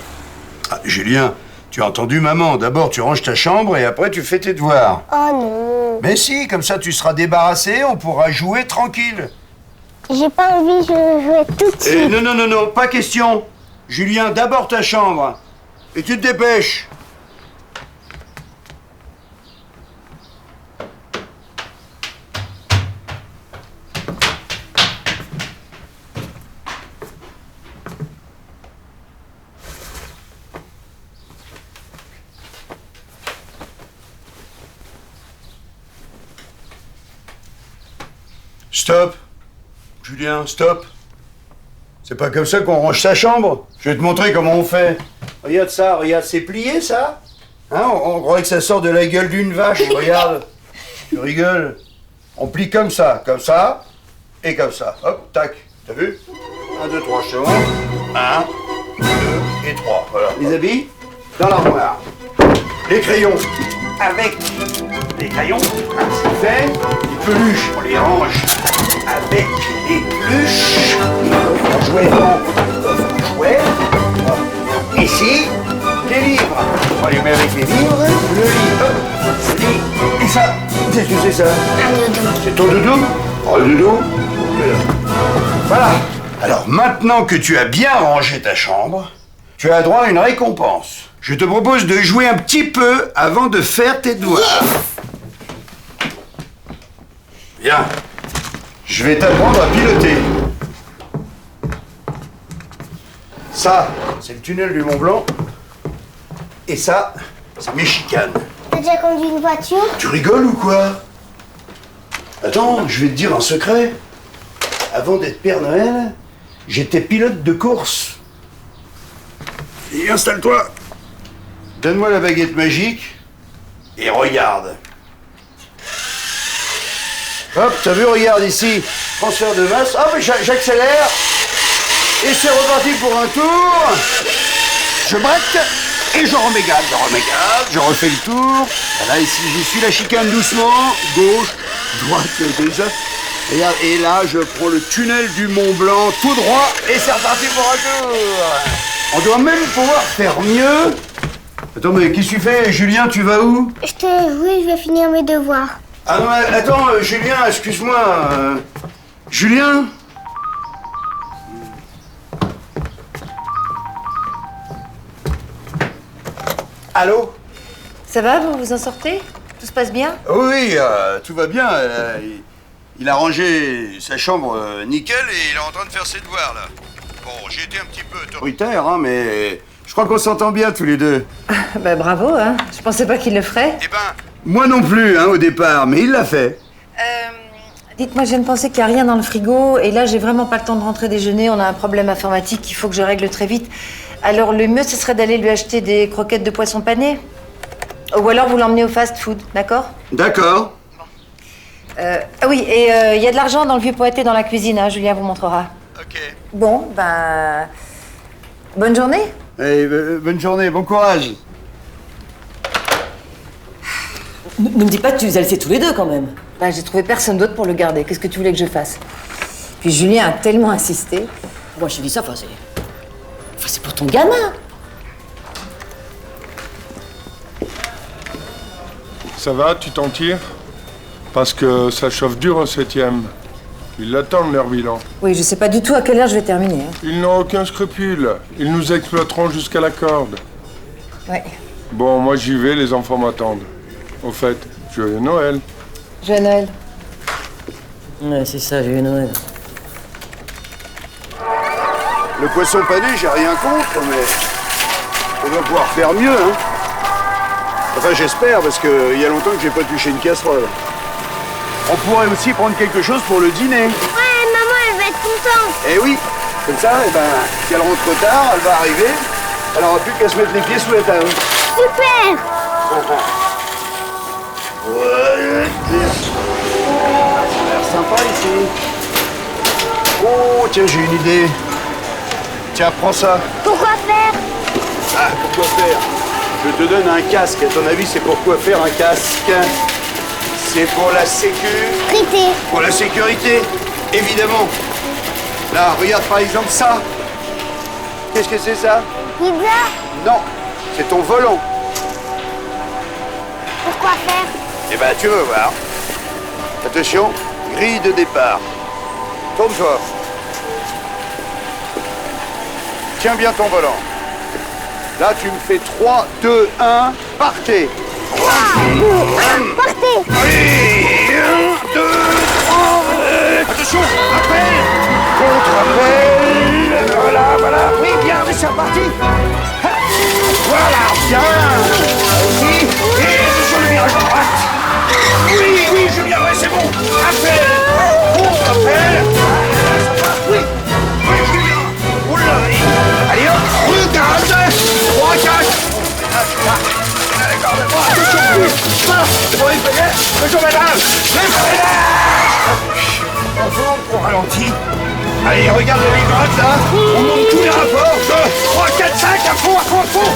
Ah, Julien, tu as entendu maman. D'abord, tu ranges ta chambre et après, tu fais tes devoirs. Oh non. Mais si, comme ça, tu seras débarrassé, on pourra jouer tranquille. J'ai pas envie, je veux jouer tout de suite. Non, non, non, non, pas question. Julien, d'abord ta chambre. Et tu te dépêches. Stop. Julien, stop. C'est pas comme ça qu'on range sa chambre. Je vais te montrer comment on fait. Regarde ça, regarde, c'est plié ça. Hein, on croirait que ça sort de la gueule d'une vache. Regarde. Tu rigoles. On plie comme ça et comme ça. Hop, tac. T'as vu? 1, 2, 3, je te montre. 1, 2 et 3. Voilà. Les habits dans l'armoire. Les crayons avec les crayons. C'est fait. Les peluches, on les range avec les peluches. On jouait devant. Jouet. Ici, les livres. On les met avec les livres. Le livre. Et ça, qu'est-ce que c'est ça? Un doudou. C'est ton doudou? Oh, le doudou. Voilà. Alors maintenant que tu as bien rangé ta chambre, tu as droit à une récompense. Je te propose de jouer un petit peu avant de faire tes devoirs. Bien. Je vais t'apprendre à piloter. Ça, c'est le tunnel du Mont Blanc. Et ça, c'est mes chicanes. T'as déjà conduit une voiture? Tu rigoles ou quoi? Attends, je vais te dire un secret. Avant d'être Père Noël, j'étais pilote de course. Et installe-toi. Donne-moi la baguette magique et regarde. Hop, t'as vu, regarde ici. Transfert de masse. Hop, j'accélère. Et c'est reparti pour un tour. Je braque et je remets gaz. Je refais le tour. Voilà, ici, je suis la chicane doucement. Gauche, droite, déjà. Regarde, et là, je prends le tunnel du Mont Blanc tout droit et c'est reparti pour un tour. On doit même pouvoir faire mieux. Attends, mais qu'est-ce que tu fais, Julien? Tu vas où? Oui, je vais finir mes devoirs. Ah non, attends, Julien, excuse-moi. Julien? Allô? Ça va, vous vous en sortez? Tout se passe bien? Oui, tout va bien. Il a rangé sa chambre nickel et il est en train de faire ses devoirs, là. Bon, j'ai été un petit peu autoritaire, hein, mais je crois qu'on s'entend bien tous les deux. Bah bravo, hein. Je pensais pas qu'il le ferait. Eh ben, moi non plus, hein, au départ, mais il l'a fait. Dites-moi, je viens de penser qu'il n'y a rien dans le frigo, et là, j'ai vraiment pas le temps de rentrer déjeuner. On a un problème informatique qu'il faut que je règle très vite. Alors, le mieux, ce serait d'aller lui acheter des croquettes de poisson pané. Ou alors, vous l'emmenez au fast-food, d'accord? D'accord. Ah oui, et il y a de l'argent dans le vieux poêté dans la cuisine, hein, Julien vous montrera. Ok. Bon, ben... bonne journée. Allez, bonne journée, bon courage. Ne me dis pas que tu les as laissés tous les deux, quand même. Bah, j'ai trouvé personne d'autre pour le garder. Qu'est-ce que tu voulais que je fasse? Puis Julien a tellement insisté. Moi, je te dis ça, c'est pour ton gamin. Ça va, tu t'en tires? Parce que ça chauffe dur au 7e. Ils l'attendent, leur bilan. Oui, je sais pas du tout à quelle heure je vais terminer. Hein. Ils n'ont aucun scrupule. Ils nous exploiteront jusqu'à la corde. Ouais. Bon, moi j'y vais, les enfants m'attendent. Au fait, joyeux Noël. Joyeux Noël. Ouais, c'est ça, joyeux Noël. Le poisson pané, j'ai rien contre, mais on va pouvoir faire mieux, hein. Enfin, j'espère, parce qu'il y a longtemps que j'ai pas touché une casserole. On pourrait aussi prendre quelque chose pour le dîner. Ouais, maman, elle va être contente. Eh oui, comme ça, eh ben, si elle rentre tard, elle va arriver, elle aura plus qu'à se mettre les pieds sous la table. Super. Ouais, ça a l'air sympa ici. Oh, tiens, j'ai une idée. Tiens, prends ça. Pourquoi faire? Ah, pourquoi faire? Je te donne un casque. À ton avis, c'est pourquoi faire un casque? C'est pour la sécurité. Pour la sécurité, évidemment. Là, regarde par exemple ça. Qu'est-ce que c'est ça? Pizza? Non, c'est ton volant. Pourquoi faire? Eh ben, tu veux voir. Attention, grille de départ. Tourne-toi. Tiens bien ton volant. Là, tu me fais 3, 2, 1, partez. 3, 2, 1, partez. Allez, 1, 2, 3, attention, appel. Contre-appel. Voilà. Oui, bien, mais c'est reparti. Voilà, bien. Aussi. Et attention, le virage à droite. Oui, Julien, ouais, c'est bon. Appel. Contre-appel. Oui, Julien. Oula, allez hop, regarde. 3, 4. D'accord, attention, c'est bon, bonjour madame. On va au ralenti. Allez, regarde les lignes droites là. On monte tous les rapports. 2, 3, 4, 5, à fond,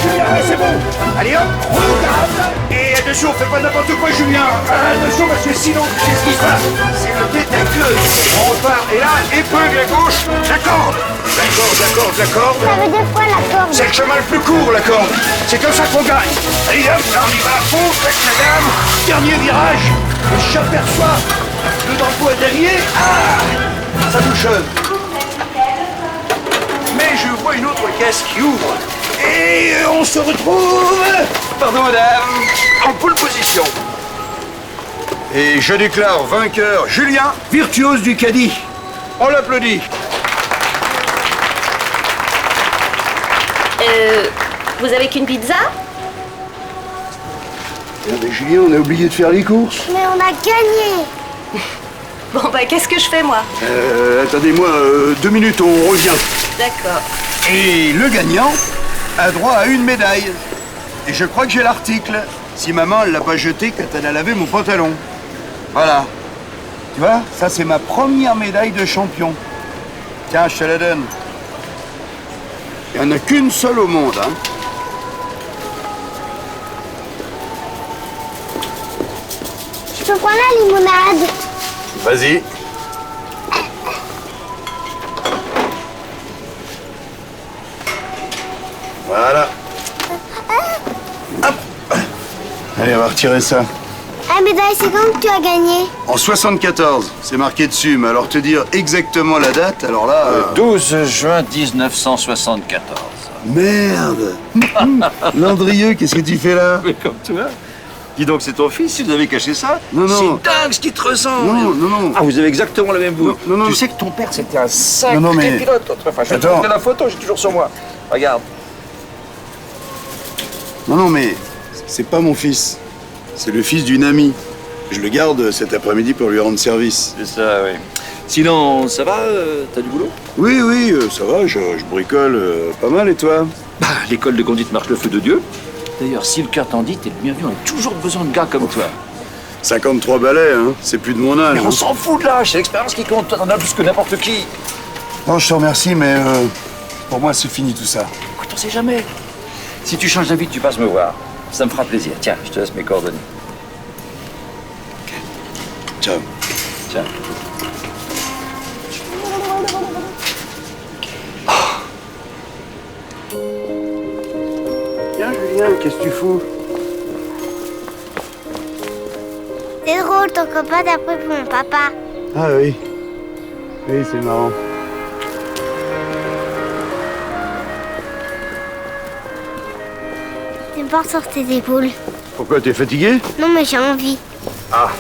Julien, ouais, c'est bon. Allez hop, regarde. Et attention, fais pas n'importe quoi, Julien. Attention, parce que sinon, qu'est-ce qui se passe? C'est le détecteur. On repart. Et là, épingle à gauche, la corde. La corde. Ça veut dire quoi, la corde? C'est le chemin le plus court, la corde. C'est comme ça qu'on gagne. Allez hop, là on y va à fond, faites madame. Dernier virage. Et j'aperçois le drapeau derrière. Ah, ça bouchonne. Mais je vois une autre caisse qui ouvre. Et on se retrouve, pardon madame, en pole position. Et je déclare vainqueur Julien, virtuose du caddie. On l'applaudit. Vous avez qu'une pizza? Mais Julien, on a oublié de faire les courses. Mais on a gagné. bah qu'est-ce que je fais moi? Attendez-moi 2 minutes, on revient. D'accord. Et le gagnant a droit à une médaille. Et je crois que j'ai l'article. Si maman, elle l'a pas jeté quand elle a lavé mon pantalon. Voilà. Tu vois, ça c'est ma première médaille de champion. Tiens, je te la donne. Il n'y en a qu'une seule au monde, hein. Je peux prendre la limonade? Vas-y. Voilà. Hop. Allez, on va retirer ça. Ah, médaille, c'est quand que tu as gagné? En 74, c'est marqué dessus, mais alors te dire exactement la date, alors là... 12 juin 1974. Merde. Landrieux, qu'est-ce que tu fais là? Mais comme toi. Dis donc, c'est ton fils, si vous avez caché ça? Non, non. C'est dingue ce qui te ressemble. Non, non, non. Ah, vous avez exactement la même bouche. Non, non. Tu sais que ton père, c'était un sacré Non, non, mais- pilote autrefois. Je vais te Attends. montrer la photo, j'ai toujours sur moi. Regarde. Non, non, mais c'est pas mon fils. C'est le fils d'une amie. Je le garde cet après-midi pour lui rendre service. C'est ça, oui. Sinon, ça va? T'as du boulot? Oui, oui, ça va, je bricole pas mal, et toi? Bah, l'école de conduite marche le feu de Dieu. D'ailleurs, si le cœur t'en dit, t'es le bienvenu. On a toujours besoin de gars comme toi. 53 balais, hein. C'est plus de mon âge. Mais on hein. s'en fout de l'âge, c'est l'expérience qui compte. T'en as plus que n'importe qui. Non, je te remercie, mais pour moi, c'est fini tout ça. Écoute, on sait jamais. Si tu changes d'avis, tu passes me voir. Ça me fera plaisir. Tiens, je te laisse mes coordonnées. Ciao. Tiens. Viens, Julien, qu'est-ce que tu fous? C'est drôle, ton copain t'a pris pour mon papa. Ah oui. Oui, c'est marrant. Tu me portes sur tes épaules. Pourquoi, t'es fatigué? Non, mais j'ai envie. Ah.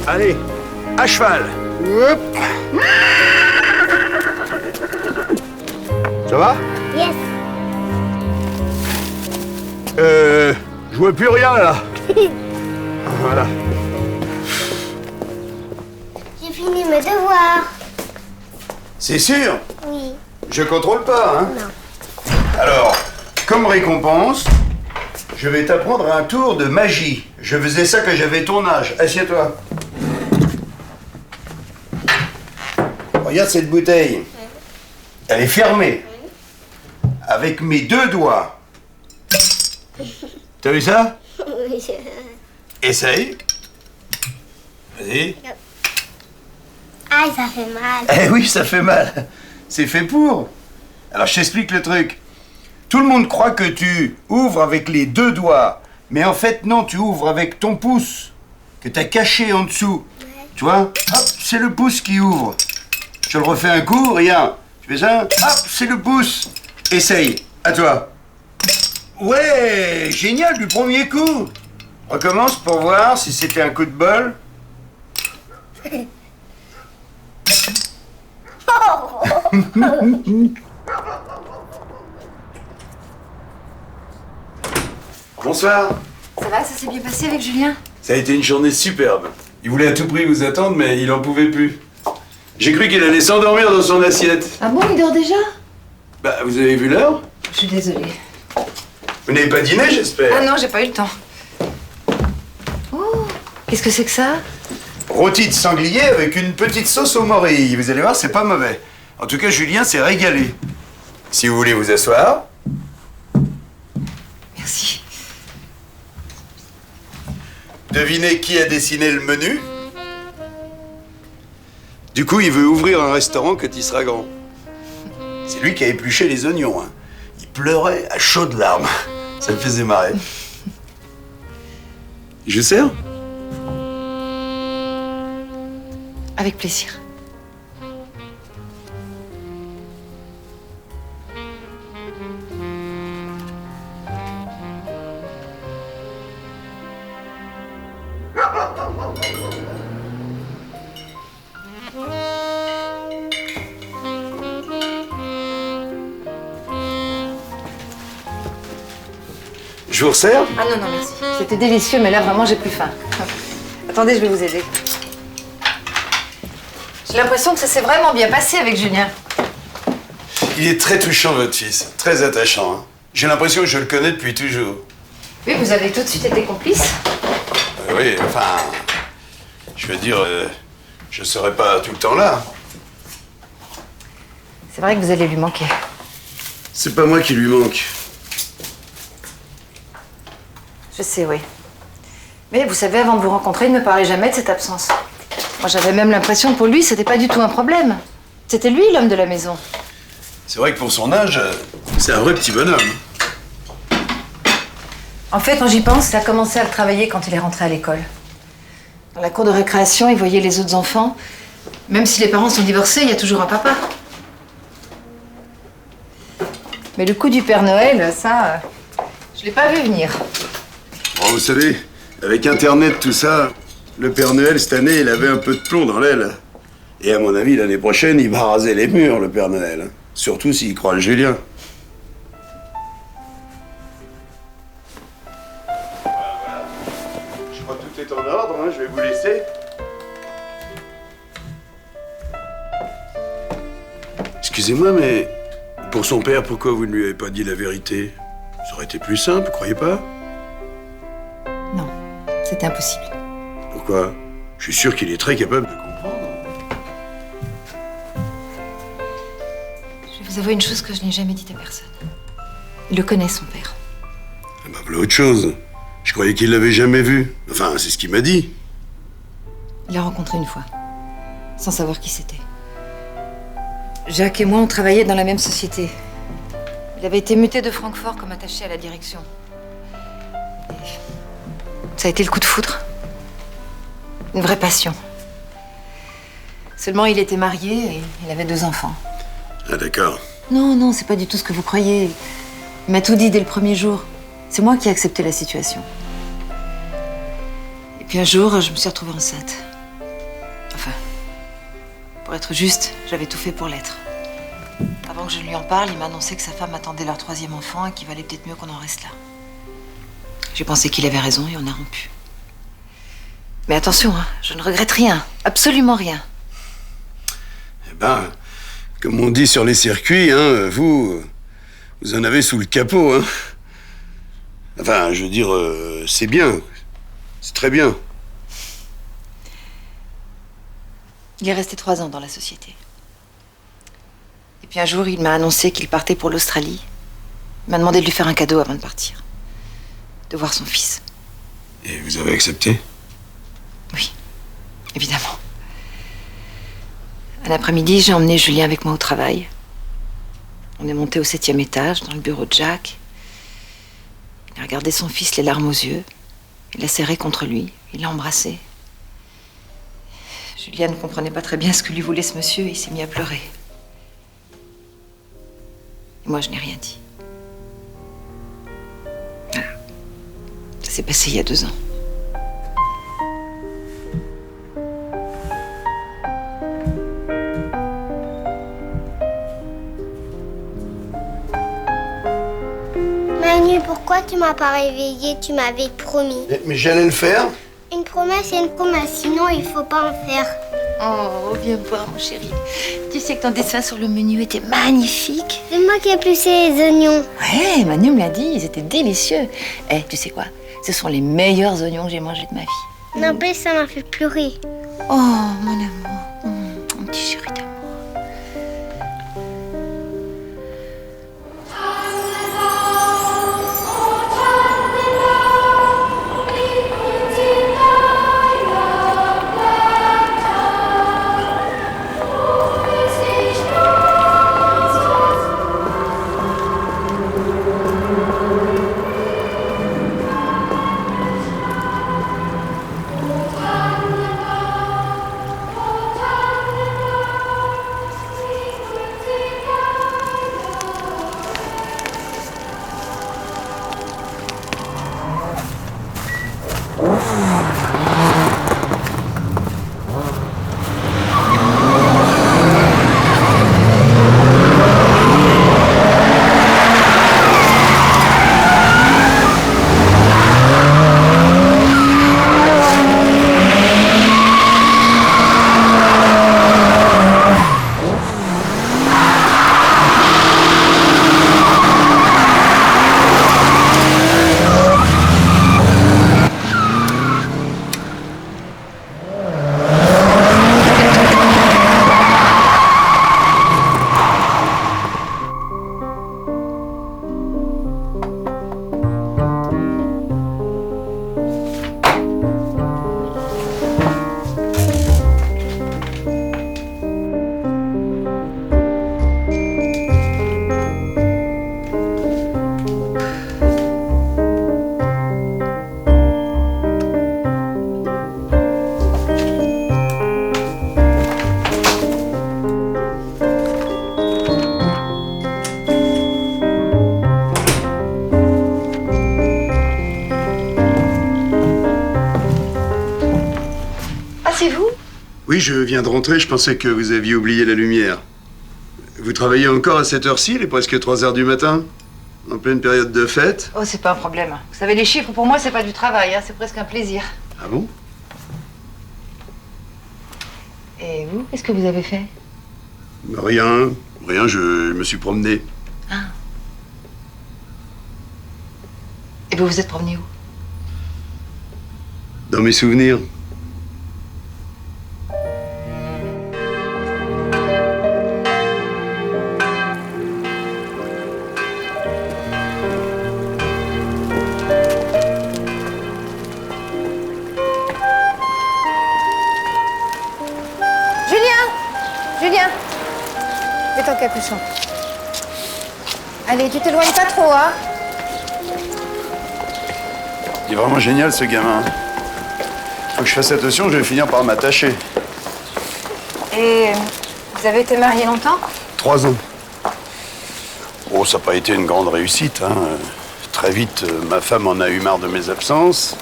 Allez, à cheval. Hop. Ça va? Yes. Je vois plus rien là. Voilà. J'ai fini mes devoirs. C'est sûr? Oui. Je contrôle pas, hein? Non. Alors, comme récompense, je vais t'apprendre un tour de magie. Je faisais ça quand j'avais ton âge. Assieds-toi. Regarde cette bouteille. Elle est fermée. Avec mes 2 doigts. T'as vu ça? Oui. Essaye. Vas-y. Aïe, ça fait mal. Eh oui, ça fait mal. C'est fait pour. Alors, je t'explique le truc. Tout le monde croit que tu ouvres avec les 2 doigts. Mais en fait, non, tu ouvres avec ton pouce. Que t'as caché en dessous. Ouais. Tu vois? Hop, c'est le pouce qui ouvre. Je le refais un coup, rien. Tu fais ça? Hop, c'est le pouce. Essaye. À toi. Ouais, génial du premier coup. Recommence pour voir si c'était un coup de bol. Bonsoir. Ça va, ça s'est bien passé avec Julien? Ça a été une journée superbe. Il voulait à tout prix vous attendre, mais il en pouvait plus. J'ai cru qu'il allait s'endormir dans son assiette. Ah bon, il dort déjà? Bah, vous avez vu l'heure? Je suis désolée. Vous n'avez pas dîné, j'espère? Ah non, j'ai pas eu le temps. Oh, qu'est-ce que c'est que ça? Rôti de sanglier avec une petite sauce aux morilles. Vous allez voir, c'est pas mauvais. En tout cas, Julien s'est régalé. Si vous voulez vous asseoir. Merci. Devinez qui a dessiné le menu? Du coup, il veut ouvrir un restaurant quand il sera grand. C'est lui qui a épluché les oignons. Hein. Il pleurait à chaudes larmes. Ça me faisait marrer. Je vous sers? Avec plaisir. Je Je vous resserre? Ah non, non, merci. C'était délicieux, mais là, vraiment, j'ai plus faim. Attendez, je vais vous aider. J'ai l'impression que ça s'est vraiment bien passé avec Julien. Il est très touchant, votre fils. Très attachant. Hein. J'ai l'impression que je le connais depuis toujours. Oui, vous avez tout de suite été complice. Oui, enfin... Je veux dire, je serai pas tout le temps là. C'est vrai que vous allez lui manquer. C'est pas moi qui lui manque. Je sais, oui. Mais vous savez, avant de vous rencontrer, il ne me parlait jamais de cette absence. Moi, j'avais même l'impression que pour lui, c'était pas du tout un problème. C'était lui, l'homme de la maison. C'est vrai que pour son âge, c'est un vrai petit bonhomme. En fait, quand j'y pense, il a commencé à le travailler quand il est rentré à l'école. Dans la cour de récréation, il voyait les autres enfants. Même si les parents sont divorcés, il y a toujours un papa. Mais le coup du Père Noël, ça, je l'ai pas vu venir. Bon, vous savez, avec Internet, tout ça, le Père Noël, cette année, il avait un peu de plomb dans l'aile. Et à mon avis, l'année prochaine, il va raser les murs, le Père Noël. Surtout s'il croit le Julien. Je crois que tout est en ordre, hein, je vais vous laisser. Excusez-moi, mais pour son père, pourquoi vous ne lui avez pas dit la vérité? Ça aurait été plus simple, vous croyez pas? Non, c'était impossible. Pourquoi? Je suis sûr qu'il est très capable de comprendre. Je vais vous avouer une chose que je n'ai jamais dite à personne. Il le connaît, son père. Ah bah, voilà autre chose. Je croyais qu'il l'avait jamais vu. Enfin, c'est ce qu'il m'a dit. Il l'a rencontré une fois, sans savoir qui c'était. Jacques et moi, on travaillait dans la même société. Il avait été muté de Francfort comme attaché à la direction. Et ça a été le coup de foudre. Une vraie passion. Seulement, il était marié et il avait 2 enfants. Ah d'accord. Non, non, c'est pas du tout ce que vous croyez. Il m'a tout dit dès le premier jour. C'est moi qui ai accepté la situation. Et puis un jour, je me suis retrouvée enceinte. Enfin, pour être juste, j'avais tout fait pour l'être. Avant que je lui en parle, il m'a annoncé que sa femme attendait leur 3e enfant et qu'il valait peut-être mieux qu'on en reste là. J'ai pensé qu'il avait raison et on a rompu. Mais attention, hein, je ne regrette rien, absolument rien. Eh ben, comme on dit sur les circuits, hein, vous en avez sous le capot, hein. Enfin, je veux dire, c'est bien. C'est très bien. Il est resté 3 ans dans la société. Et puis un jour, il m'a annoncé qu'il partait pour l'Australie. Il m'a demandé de lui faire un cadeau avant de partir. De voir son fils. Et vous avez accepté? Oui, évidemment. Un après-midi, j'ai emmené Julien avec moi au travail. On est monté au 7e étage, dans le bureau de Jacques. Il a regardé son fils, les larmes aux yeux. Il l'a serré contre lui. Il l'a embrassé. Julien ne comprenait pas très bien ce que lui voulait ce monsieur et il s'est mis à pleurer. Et moi, je n'ai rien dit. Voilà. Ça s'est passé il y a 2 ans. Manu, pourquoi tu m'as pas réveillée? Tu m'avais promis. Mais j'allais le faire. Une promesse, c'est une promesse, sinon il faut pas en faire. Oh, viens voir, mon chéri. Tu sais que ton dessin sur le menu était magnifique. C'est moi qui ai épluché les oignons. Ouais, Manu me l'a dit, ils étaient délicieux. Eh, tu sais quoi? Ce sont les meilleurs oignons que j'ai mangés de ma vie. N'empêche, ça m'a fait pleurer. Oh, mon amour. Mon petit chéri d'amour. c'est vous? Oui, je viens de rentrer, je pensais que vous aviez oublié la lumière. Vous travaillez encore à cette heure-ci, il est presque 3 heures du matin? En pleine période de fête? Oh, c'est pas un problème. Vous savez, les chiffres, pour moi, c'est pas du travail, hein, c'est presque un plaisir. Ah bon? Et vous, qu'est-ce que vous avez fait? Rien, je me suis promené. Ah. Et vous vous êtes promené où? Dans mes souvenirs. Julien, mets ton capuchon. Allez, tu t'éloignes pas trop, hein? Il est vraiment génial, ce gamin. Faut que je fasse attention, je vais finir par m'attacher. Et vous avez été mariés longtemps? 3 ans. Oh, ça n'a pas été une grande réussite, hein. Très vite, ma femme en a eu marre de mes absences,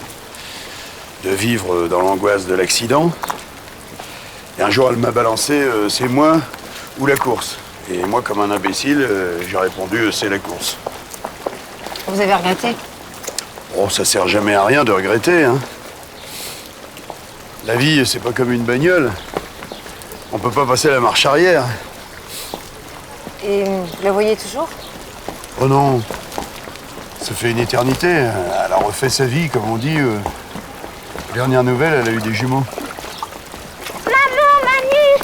de vivre dans l'angoisse de l'accident. Et un jour, elle m'a balancé, c'est moi ou la course. Et moi, comme un imbécile, j'ai répondu, c'est la course. Vous avez regretté? Oh, ça sert jamais à rien de regretter, hein. La vie, c'est pas comme une bagnole. On peut pas passer la marche arrière. Et vous la voyez toujours? Oh non, ça fait une éternité. Elle a refait sa vie, comme on dit. Dernière nouvelle, elle a eu des jumeaux. Maman, Manu!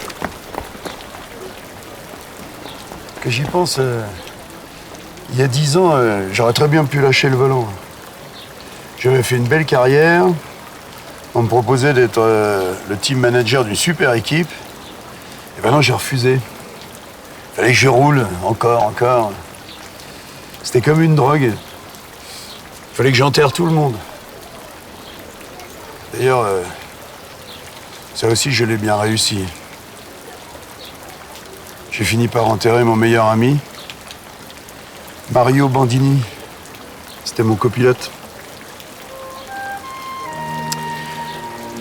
Que j'y pense, il y a 10 ans, j'aurais très bien pu lâcher le volant. J'avais fait une belle carrière. On me proposait d'être le team manager d'une super équipe. Et ben non, j'ai refusé. Fallait que je roule, encore. C'était comme une drogue. Fallait que j'enterre tout le monde. D'ailleurs, ça aussi, je l'ai bien réussi. J'ai fini par enterrer mon meilleur ami, Mario Bandini. C'était mon copilote.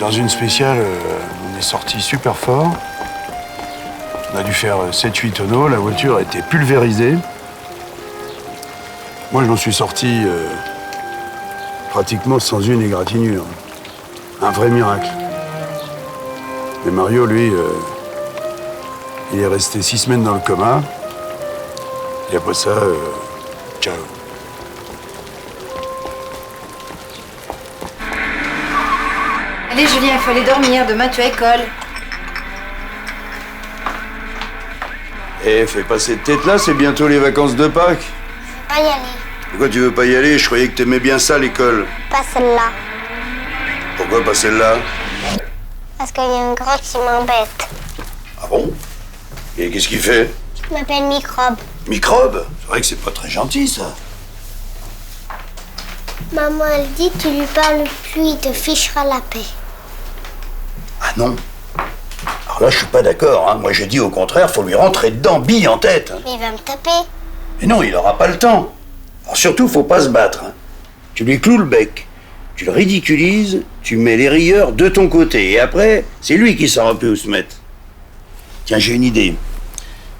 Dans une spéciale, on est sorti super fort. On a dû faire 7-8 tonneaux, la voiture a été pulvérisée. Moi, je m'en suis sorti pratiquement sans une égratignure. Un vrai miracle. Mais Mario, lui, il est resté 6 semaines dans le coma. Et après ça, ciao. Allez, Julien, il faut aller dormir. Demain, tu as école. Eh, fais pas cette tête-là, c'est bientôt les vacances de Pâques. Pas y aller. Pourquoi tu veux pas y aller? Je croyais que t'aimais bien ça, l'école. Pas celle-là. Pourquoi pas celle-là? Parce qu'il y a un grand qui m'embête. Ah bon? Et qu'est-ce qu'il fait? Il m'appelle Microbe. Microbe? C'est vrai que c'est pas très gentil, ça. Maman, elle dit tu lui parles plus, il te fichera la paix. Ah non? Alors là, je suis pas d'accord, hein. Moi, je dis au contraire, faut lui rentrer dedans, bille en tête. Hein. Mais il va me taper. Mais non, il aura pas le temps. Alors surtout, faut pas se battre. Hein. Tu lui cloues le bec, tu le ridiculises, tu mets les rieurs de ton côté. Et après, c'est lui qui saura plus où se mettre. Tiens, j'ai une idée.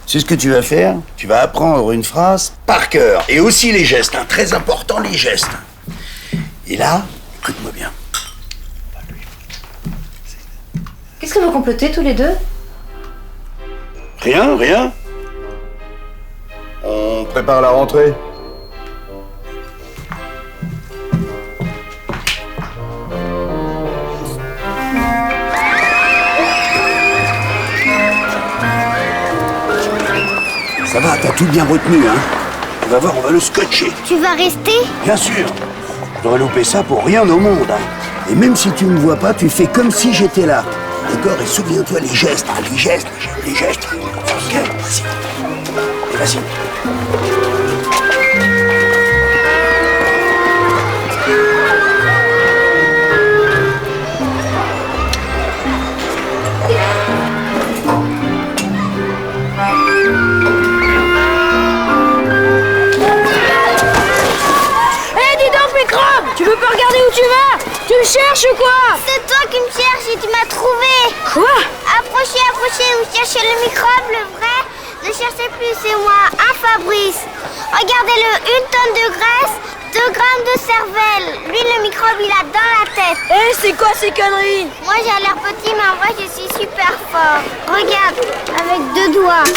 C'est ce que tu vas faire? Tu vas apprendre une phrase par cœur. Et aussi les gestes, hein. Très important, les gestes. Et là, écoute-moi bien. Qu'est-ce que vous complotez tous les deux? Rien. On prépare la rentrée. Ça va, t'as tout bien retenu, hein? Tu vas voir, on va le scotcher. Tu vas rester? Bien sûr. J'aurais loupé ça pour rien au monde, hein. Et même si tu me vois pas, tu fais comme si j'étais là. D'accord? Et souviens-toi les gestes, hein, les gestes. Ok, vas-y. Et vas-y. Tu veux pas regarder où tu vas? Tu me cherches ou quoi? C'est toi qui me cherches et tu m'as trouvé. Quoi? Approchez, vous cherchez le microbe, le vrai. Ne cherchez plus, c'est moi, un Fabrice. Regardez-le, 1 tonne de graisse, 2 grammes de cervelle. Lui, le microbe, il a dans la tête. C'est quoi ces conneries? Moi, j'ai l'air petit, mais en vrai, je suis super fort. Regarde, avec 2 doigts.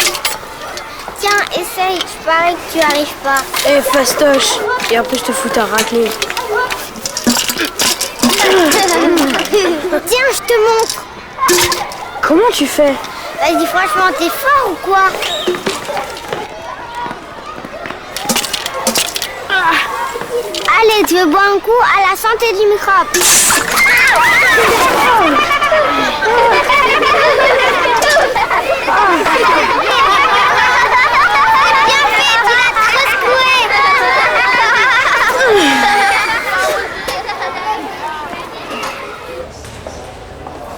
Tiens, essaye, je parie que tu arrives pas. Fastoche. Et après, je te fous ta raclée. Tiens, je te montre. Comment tu fais? Vas-y, franchement, t'es fort ou quoi? Allez, tu veux boire un coup à la santé du microbe? Bien fait, tu l'as trop secoué.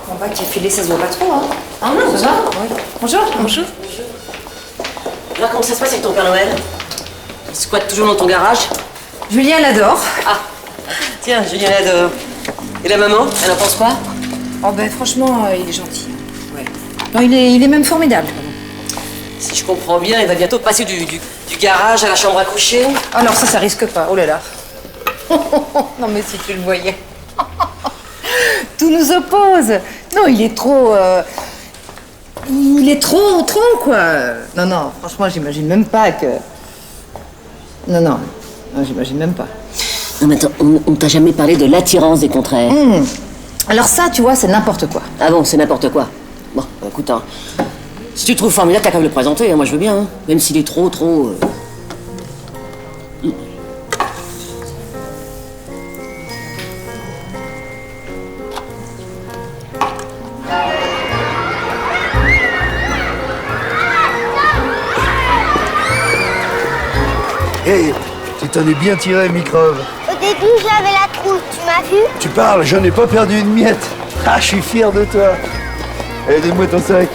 Bon bah, qui a filé, ça se voit pas trop, hein? Ah non, ça va? Oui. Bonjour. Bonjour. Alors, comment ça se passe avec ton Père Noël? Il squatte toujours dans ton garage? Julien l'adore. Ah, tiens, Julien l'adore. Et la maman, elle en pense quoi? Oh ben franchement, il est gentil. Ouais. Non, il est même formidable. Si je comprends bien, il va bientôt passer du garage à la chambre à coucher. Alors ça risque pas, oh là là. Non mais si tu le voyais. Tout nous oppose. Non, il est trop... Il est trop, quoi. Non, franchement, j'imagine même pas que... Non, j'imagine même pas. Non mais attends, on t'a jamais parlé de l'attirance des contraires. Alors ça, tu vois, c'est n'importe quoi. Ah bon, c'est n'importe quoi. Bon, bah, écoute, hein, si tu le trouves formidable, t'as qu'à me le présenter, hein, moi je veux bien, hein, même s'il est trop... Hé, tu t'en es bien tiré, microbe. Au début, j'avais la trouille, tu m'as vu? Tu parles, j'en ai pas perdu une miette. Ah, je suis fier de toi. Allez, donne-moi ton sac.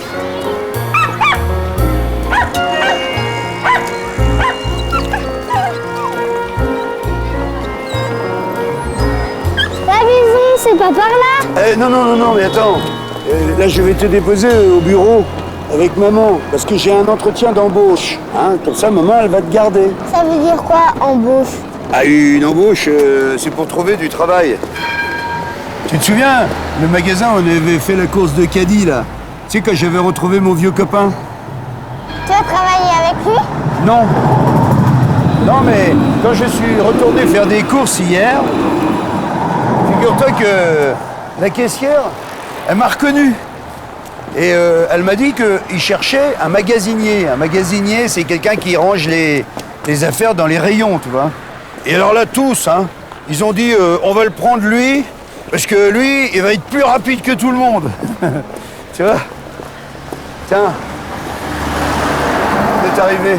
La maison, c'est pas par là? Non, mais attends. Là, je vais te déposer au bureau avec maman, parce que j'ai un entretien d'embauche. Hein, comme ça, maman, elle va te garder. Ça veut dire quoi, embauche? Ah, une embauche, c'est pour trouver du travail. Tu te souviens, le magasin, on avait fait la course de caddie, là. Tu sais, quand j'avais retrouvé mon vieux copain. Tu as travaillé avec lui? Non. Non, mais quand je suis retourné faire des courses hier, figure-toi que la caissière, elle m'a reconnu. Et elle m'a dit qu'il cherchait un magasinier. Un magasinier, c'est quelqu'un qui range les affaires dans les rayons, tu vois. Et alors là, tous, hein, ils ont dit on va le prendre lui, parce que lui, il va être plus rapide que tout le monde. Tu vois? Tiens, c'est arrivé.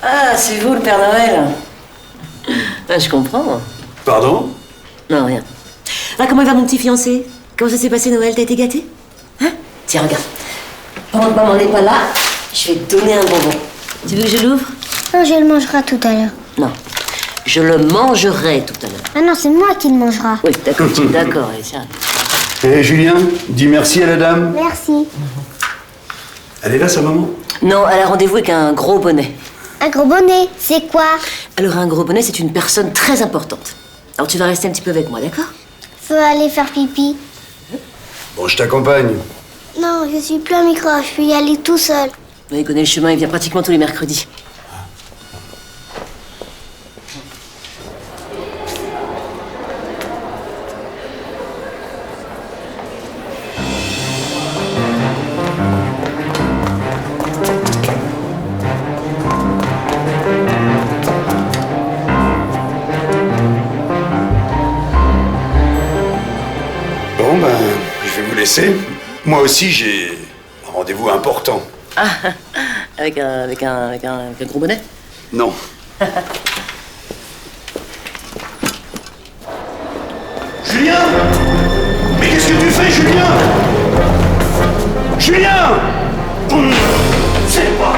Ah, c'est vous le Père Noël? Ah, je comprends. Pardon? Non, rien. Ah, comment il va mon petit fiancé? Comment ça s'est passé Noël? T'as été gâté? Hein? Tiens, regarde. Pendant que maman n'est pas là, je vais te donner un bonbon. Tu veux que je l'ouvre? Non, je le mangerai tout à l'heure. Non. Je le mangerai tout à l'heure. Ah non, c'est moi qui le mangera. Oui, d'accord, tu es d'accord, allez, tiens. Eh, Julien, dis merci à la dame. Merci. Elle est là, sa maman? Non, elle a rendez-vous avec un gros bonnet. Un gros bonnet, c'est quoi? Alors, un gros bonnet, c'est une personne très importante. Alors, tu vas rester un petit peu avec moi, d'accord? Faut aller faire pipi. Bon, je t'accompagne. Non, je suis plus un microbe, je peux y aller tout seul. Il connaît le chemin, il vient pratiquement tous les mercredis. Bon, ben, je vais vous laisser. Moi aussi, j'ai un rendez-vous important. Ah, avec un gros bonnet? Non. Julien! Mais qu'est-ce que tu fais, Julien? Julien! C'est pas...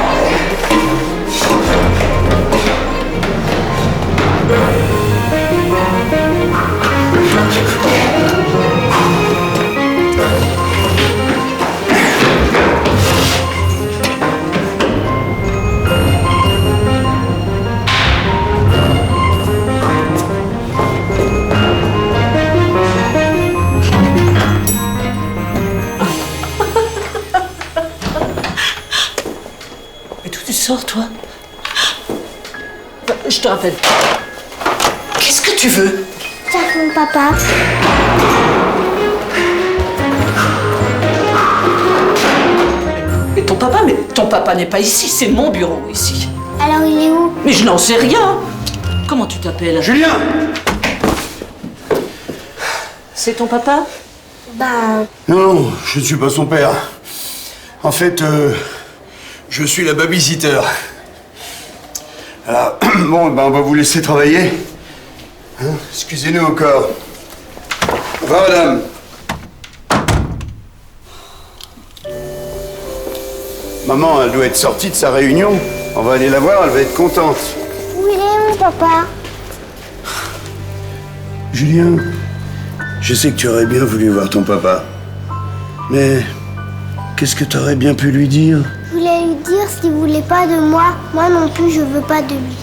sors, toi? Je te rappelle. Qu'est-ce que tu veux? Cherche mon papa. Mais ton papa n'est pas ici, c'est mon bureau ici. Alors il est où? Mais je n'en sais rien. Comment tu t'appelles? Julien! C'est ton papa? Bah... Non, je ne suis pas son père. En fait, je suis la babysitter. Alors, bon, ben, on va vous laisser travailler. Hein? Excusez-nous encore. Au revoir, madame. Maman, elle doit être sortie de sa réunion. On va aller la voir, elle va être contente. Où il est, mon papa? Julien, je sais que tu aurais bien voulu voir ton papa. Mais qu'est-ce que tu aurais bien pu lui dire? Je voulais lui dire s'il voulait pas de moi. Moi non plus, je veux pas de lui.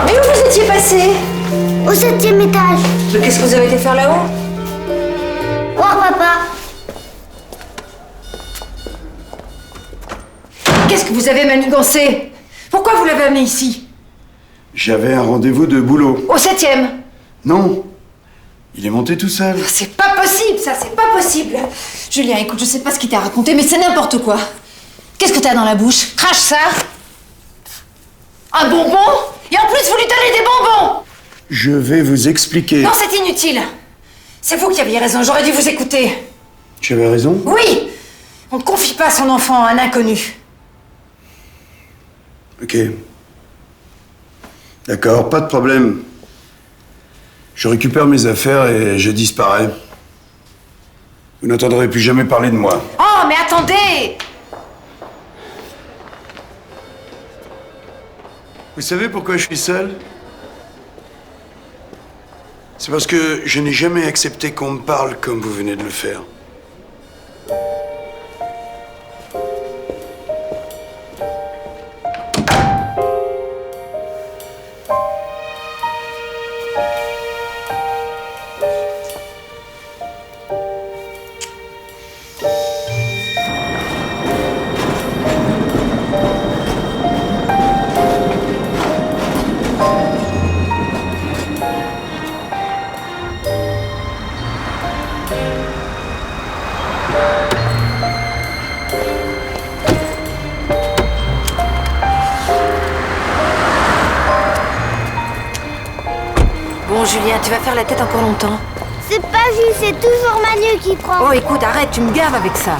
Mais où vous étiez passé? Au 7e étage. Mais qu'est-ce que vous avez été faire là-haut? Voir papa. Qu'est-ce que vous avez manigancé? Pourquoi vous l'avez amené ici? J'avais un rendez-vous de boulot. Au 7e? Non, il est monté tout seul. C'est pas possible, ça, c'est pas possible. Julien, écoute, je sais pas ce qu'il t'a raconté, mais c'est n'importe quoi. Qu'est-ce que t'as dans la bouche? Crache ça. Un bonbon? Et en plus, vous lui donnez des bonbons! Je vais vous expliquer. Non, c'est inutile. C'est vous qui aviez raison, j'aurais dû vous écouter. Tu avais raison? Oui! On ne confie pas son enfant à un inconnu. Ok. D'accord, pas de problème. Je récupère mes affaires et je disparais. Vous n'entendrez plus jamais parler de moi. Oh, mais attendez! Vous savez pourquoi je suis seul? C'est parce que je n'ai jamais accepté qu'on me parle comme vous venez de le faire. Bon, Julien, tu vas faire la tête encore longtemps. C'est pas juste, c'est toujours Manu qui prend. Oh, écoute, arrête, tu me gaves avec ça.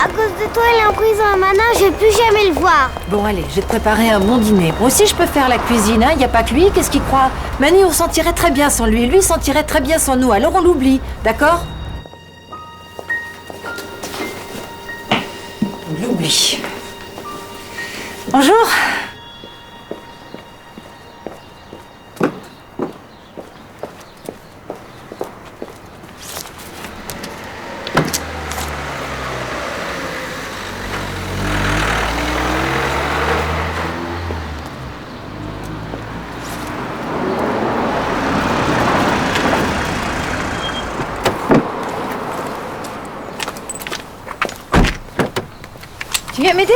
À cause de toi, il est en prison et maintenant, je vais plus jamais le voir. Bon, allez, je vais te préparer un bon dîner. Moi aussi, je peux faire la cuisine, hein. Y a pas que lui, qu'est-ce qu'il croit? Manu, on sentirait très bien sans lui, lui sentirait très bien sans nous, alors on l'oublie, d'accord? On l'oublie. Bonjour. Tu viens m'aider?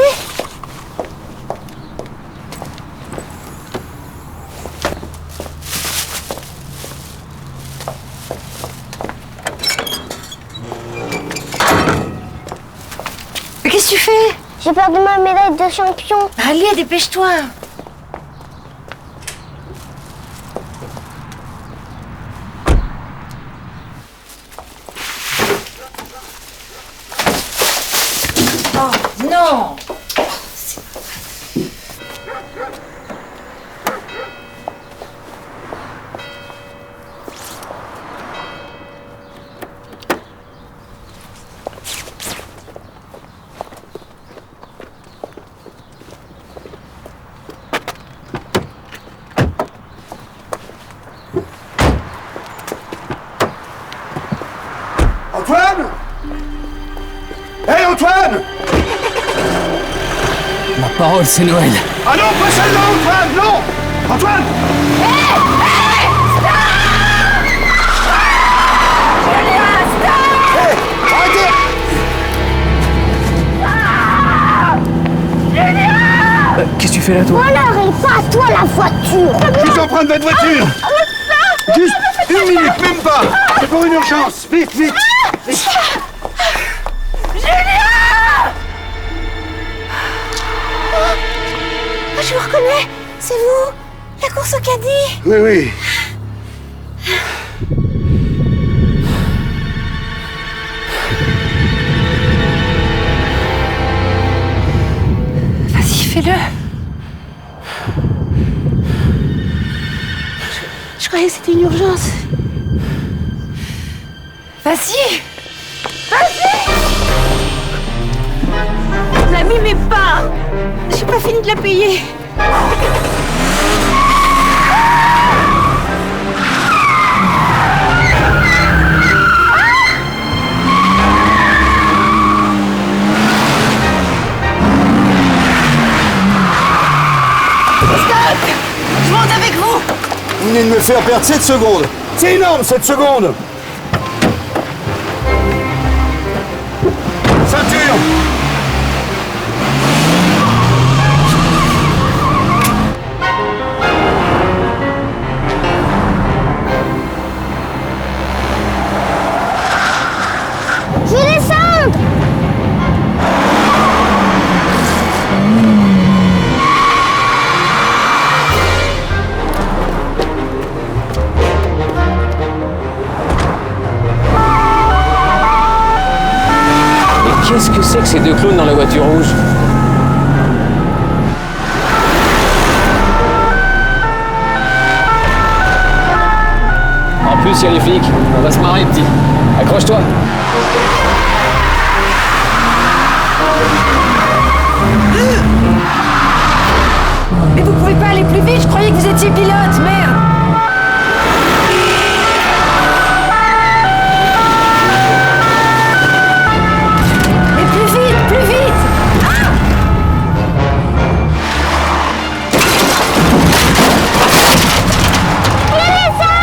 Mais qu'est-ce que tu fais? J'ai perdu ma médaille de champion. Allez, dépêche-toi. Oh, non! parole, c'est Noël. Ah non, pas celle-là, Antoine, non Antoine Qu'est-ce que tu fais là, toi? Alors, et pas à toi la voiture. Je suis en train de votre voiture. Juste 1 minute, même pas. C'est pour une urgence. Vite, vite. Vite. Je vous reconnais, c'est vous, la course au caddie. Oui, oui. Vas-y, fais-le. Je croyais que c'était une urgence. Vas-y. Ne l'abîmez pas. J'ai pas fini de la payer. Je monte avec vous. Vous venez de me faire perdre 7 secondes. C'est énorme, 7 secondes. Ceinture. Je vais descendre. Mais qu'est-ce que c'est que ces deux clowns dans la voiture rouge? En plus, il y a les flics. On va se marrer, petit. Accroche-toi. Mais vous pouvez pas aller plus vite, je croyais que vous étiez pilote, merde. Mais plus vite, plus vite.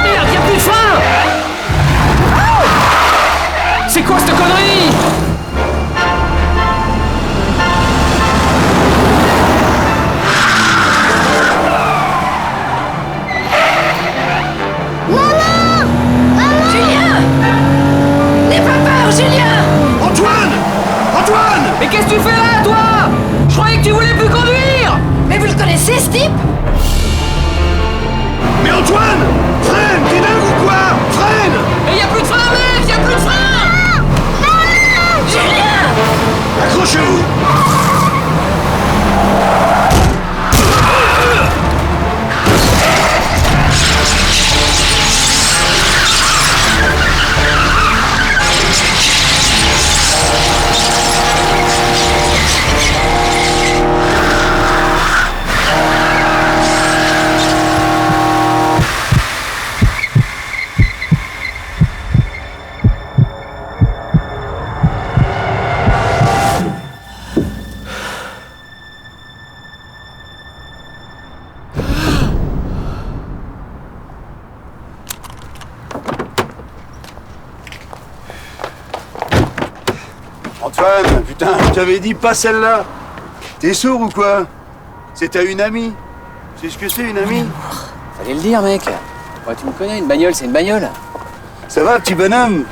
Merde, y a plus de frein! C'est quoi cette connerie? Julien! N'aie pas peur, Julien! Antoine! Antoine! Mais qu'est-ce que tu fais là, toi? Je croyais que tu voulais plus conduire! Mais vous le connaissez, ce type? Mais Antoine! Freine! T'es dingue ou quoi? Freine! Mais y a plus de frein, mec! Y a plus de frein! Julien! Accrochez-vous! Antoine, putain, je t'avais dit pas celle-là. T'es sourd ou quoi? C'est à une amie. Tu sais ce que c'est, une amie? Fallait le dire, mec. Ouais, tu me connais, une bagnole, c'est une bagnole. Ça va, petit bonhomme?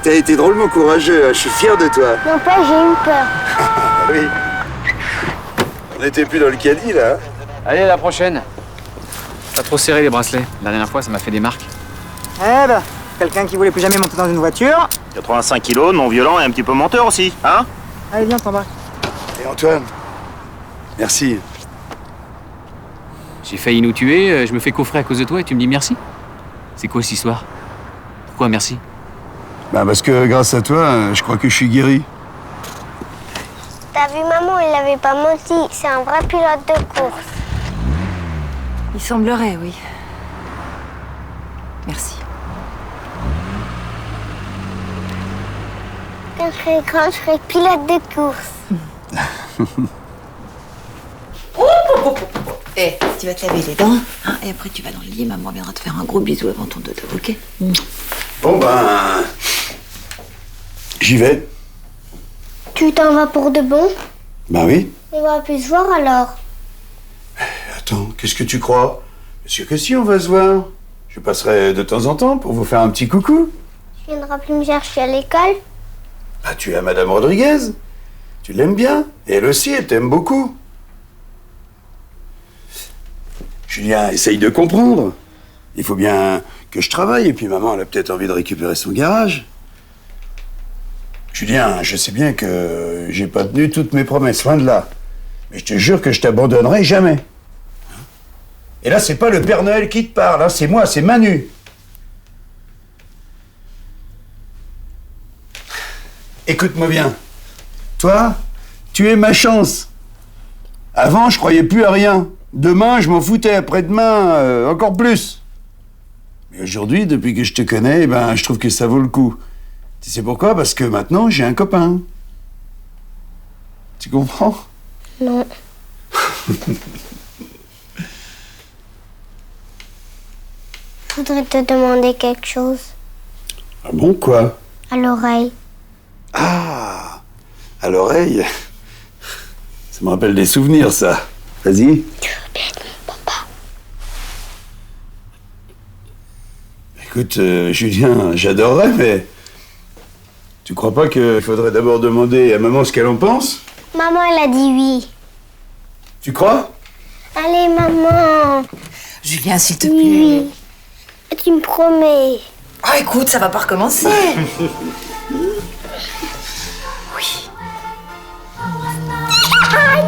T'as été drôlement courageux, je suis fier de toi. Non pas, j'ai eu peur. Oui. On n'était plus dans le caddie, là. Allez, à la prochaine. Pas trop serré les bracelets. La dernière fois, ça m'a fait des marques. Eh ben, quelqu'un qui voulait plus jamais monter dans une voiture. 85 kilos, non violent et un petit peu menteur aussi, hein? Allez, viens, t'embarques. Et Antoine, merci. J'ai failli nous tuer, je me fais coffrer à cause de toi et tu me dis merci? C'est quoi cette histoire? Pourquoi merci? Bah parce que grâce à toi, je crois que je suis guéri. T'as vu maman, il avait pas menti. C'est un vrai pilote de course. Il semblerait, oui. Merci. Quand je serai grand, je serai pilote de course. Eh, tu vas te laver les dents, hein, et après tu vas dans le lit, maman viendra te faire un gros bisou avant ton dodo, ok? Bon ben... J'y vais. Tu t'en vas pour de bon? Ben oui. On va plus se voir alors. Attends, qu'est-ce que tu crois? Bien sûr que si, on va se voir. Je passerai de temps en temps pour vous faire un petit coucou. Tu viendras plus me chercher à l'école? Bah, tu es Madame Rodriguez. Tu l'aimes bien. Et elle aussi, elle t'aime beaucoup. Julien, essaye de comprendre. Il faut bien que je travaille, et puis maman, elle a peut-être envie de récupérer son garage. Julien, je sais bien que j'ai pas tenu toutes mes promesses, loin de là. Mais je te jure que je t'abandonnerai jamais. Et là, c'est pas le Père Noël qui te parle, hein, c'est moi, c'est Manu. Écoute-moi bien. Toi, tu es ma chance. Avant, je croyais plus à rien. Demain, je m'en foutais. Après-demain, encore plus. Mais aujourd'hui, depuis que je te connais, eh ben, je trouve que ça vaut le coup. Tu sais pourquoi? Parce que maintenant, j'ai un copain. Tu comprends? Non. Je voudrais te demander quelque chose. Ah bon, quoi? À l'oreille. Ah, à l'oreille. Ça me rappelle des souvenirs, ça. Vas-y. Tu veux bien être mon papa? Écoute, Julien, j'adorerais, mais... Tu crois pas qu'il faudrait d'abord demander à maman ce qu'elle en pense? Maman, elle a dit oui. Tu crois? Allez, maman. Julien, s'il te plaît. Oui. Tu me promets. Ah, écoute, ça va pas recommencer. Annie.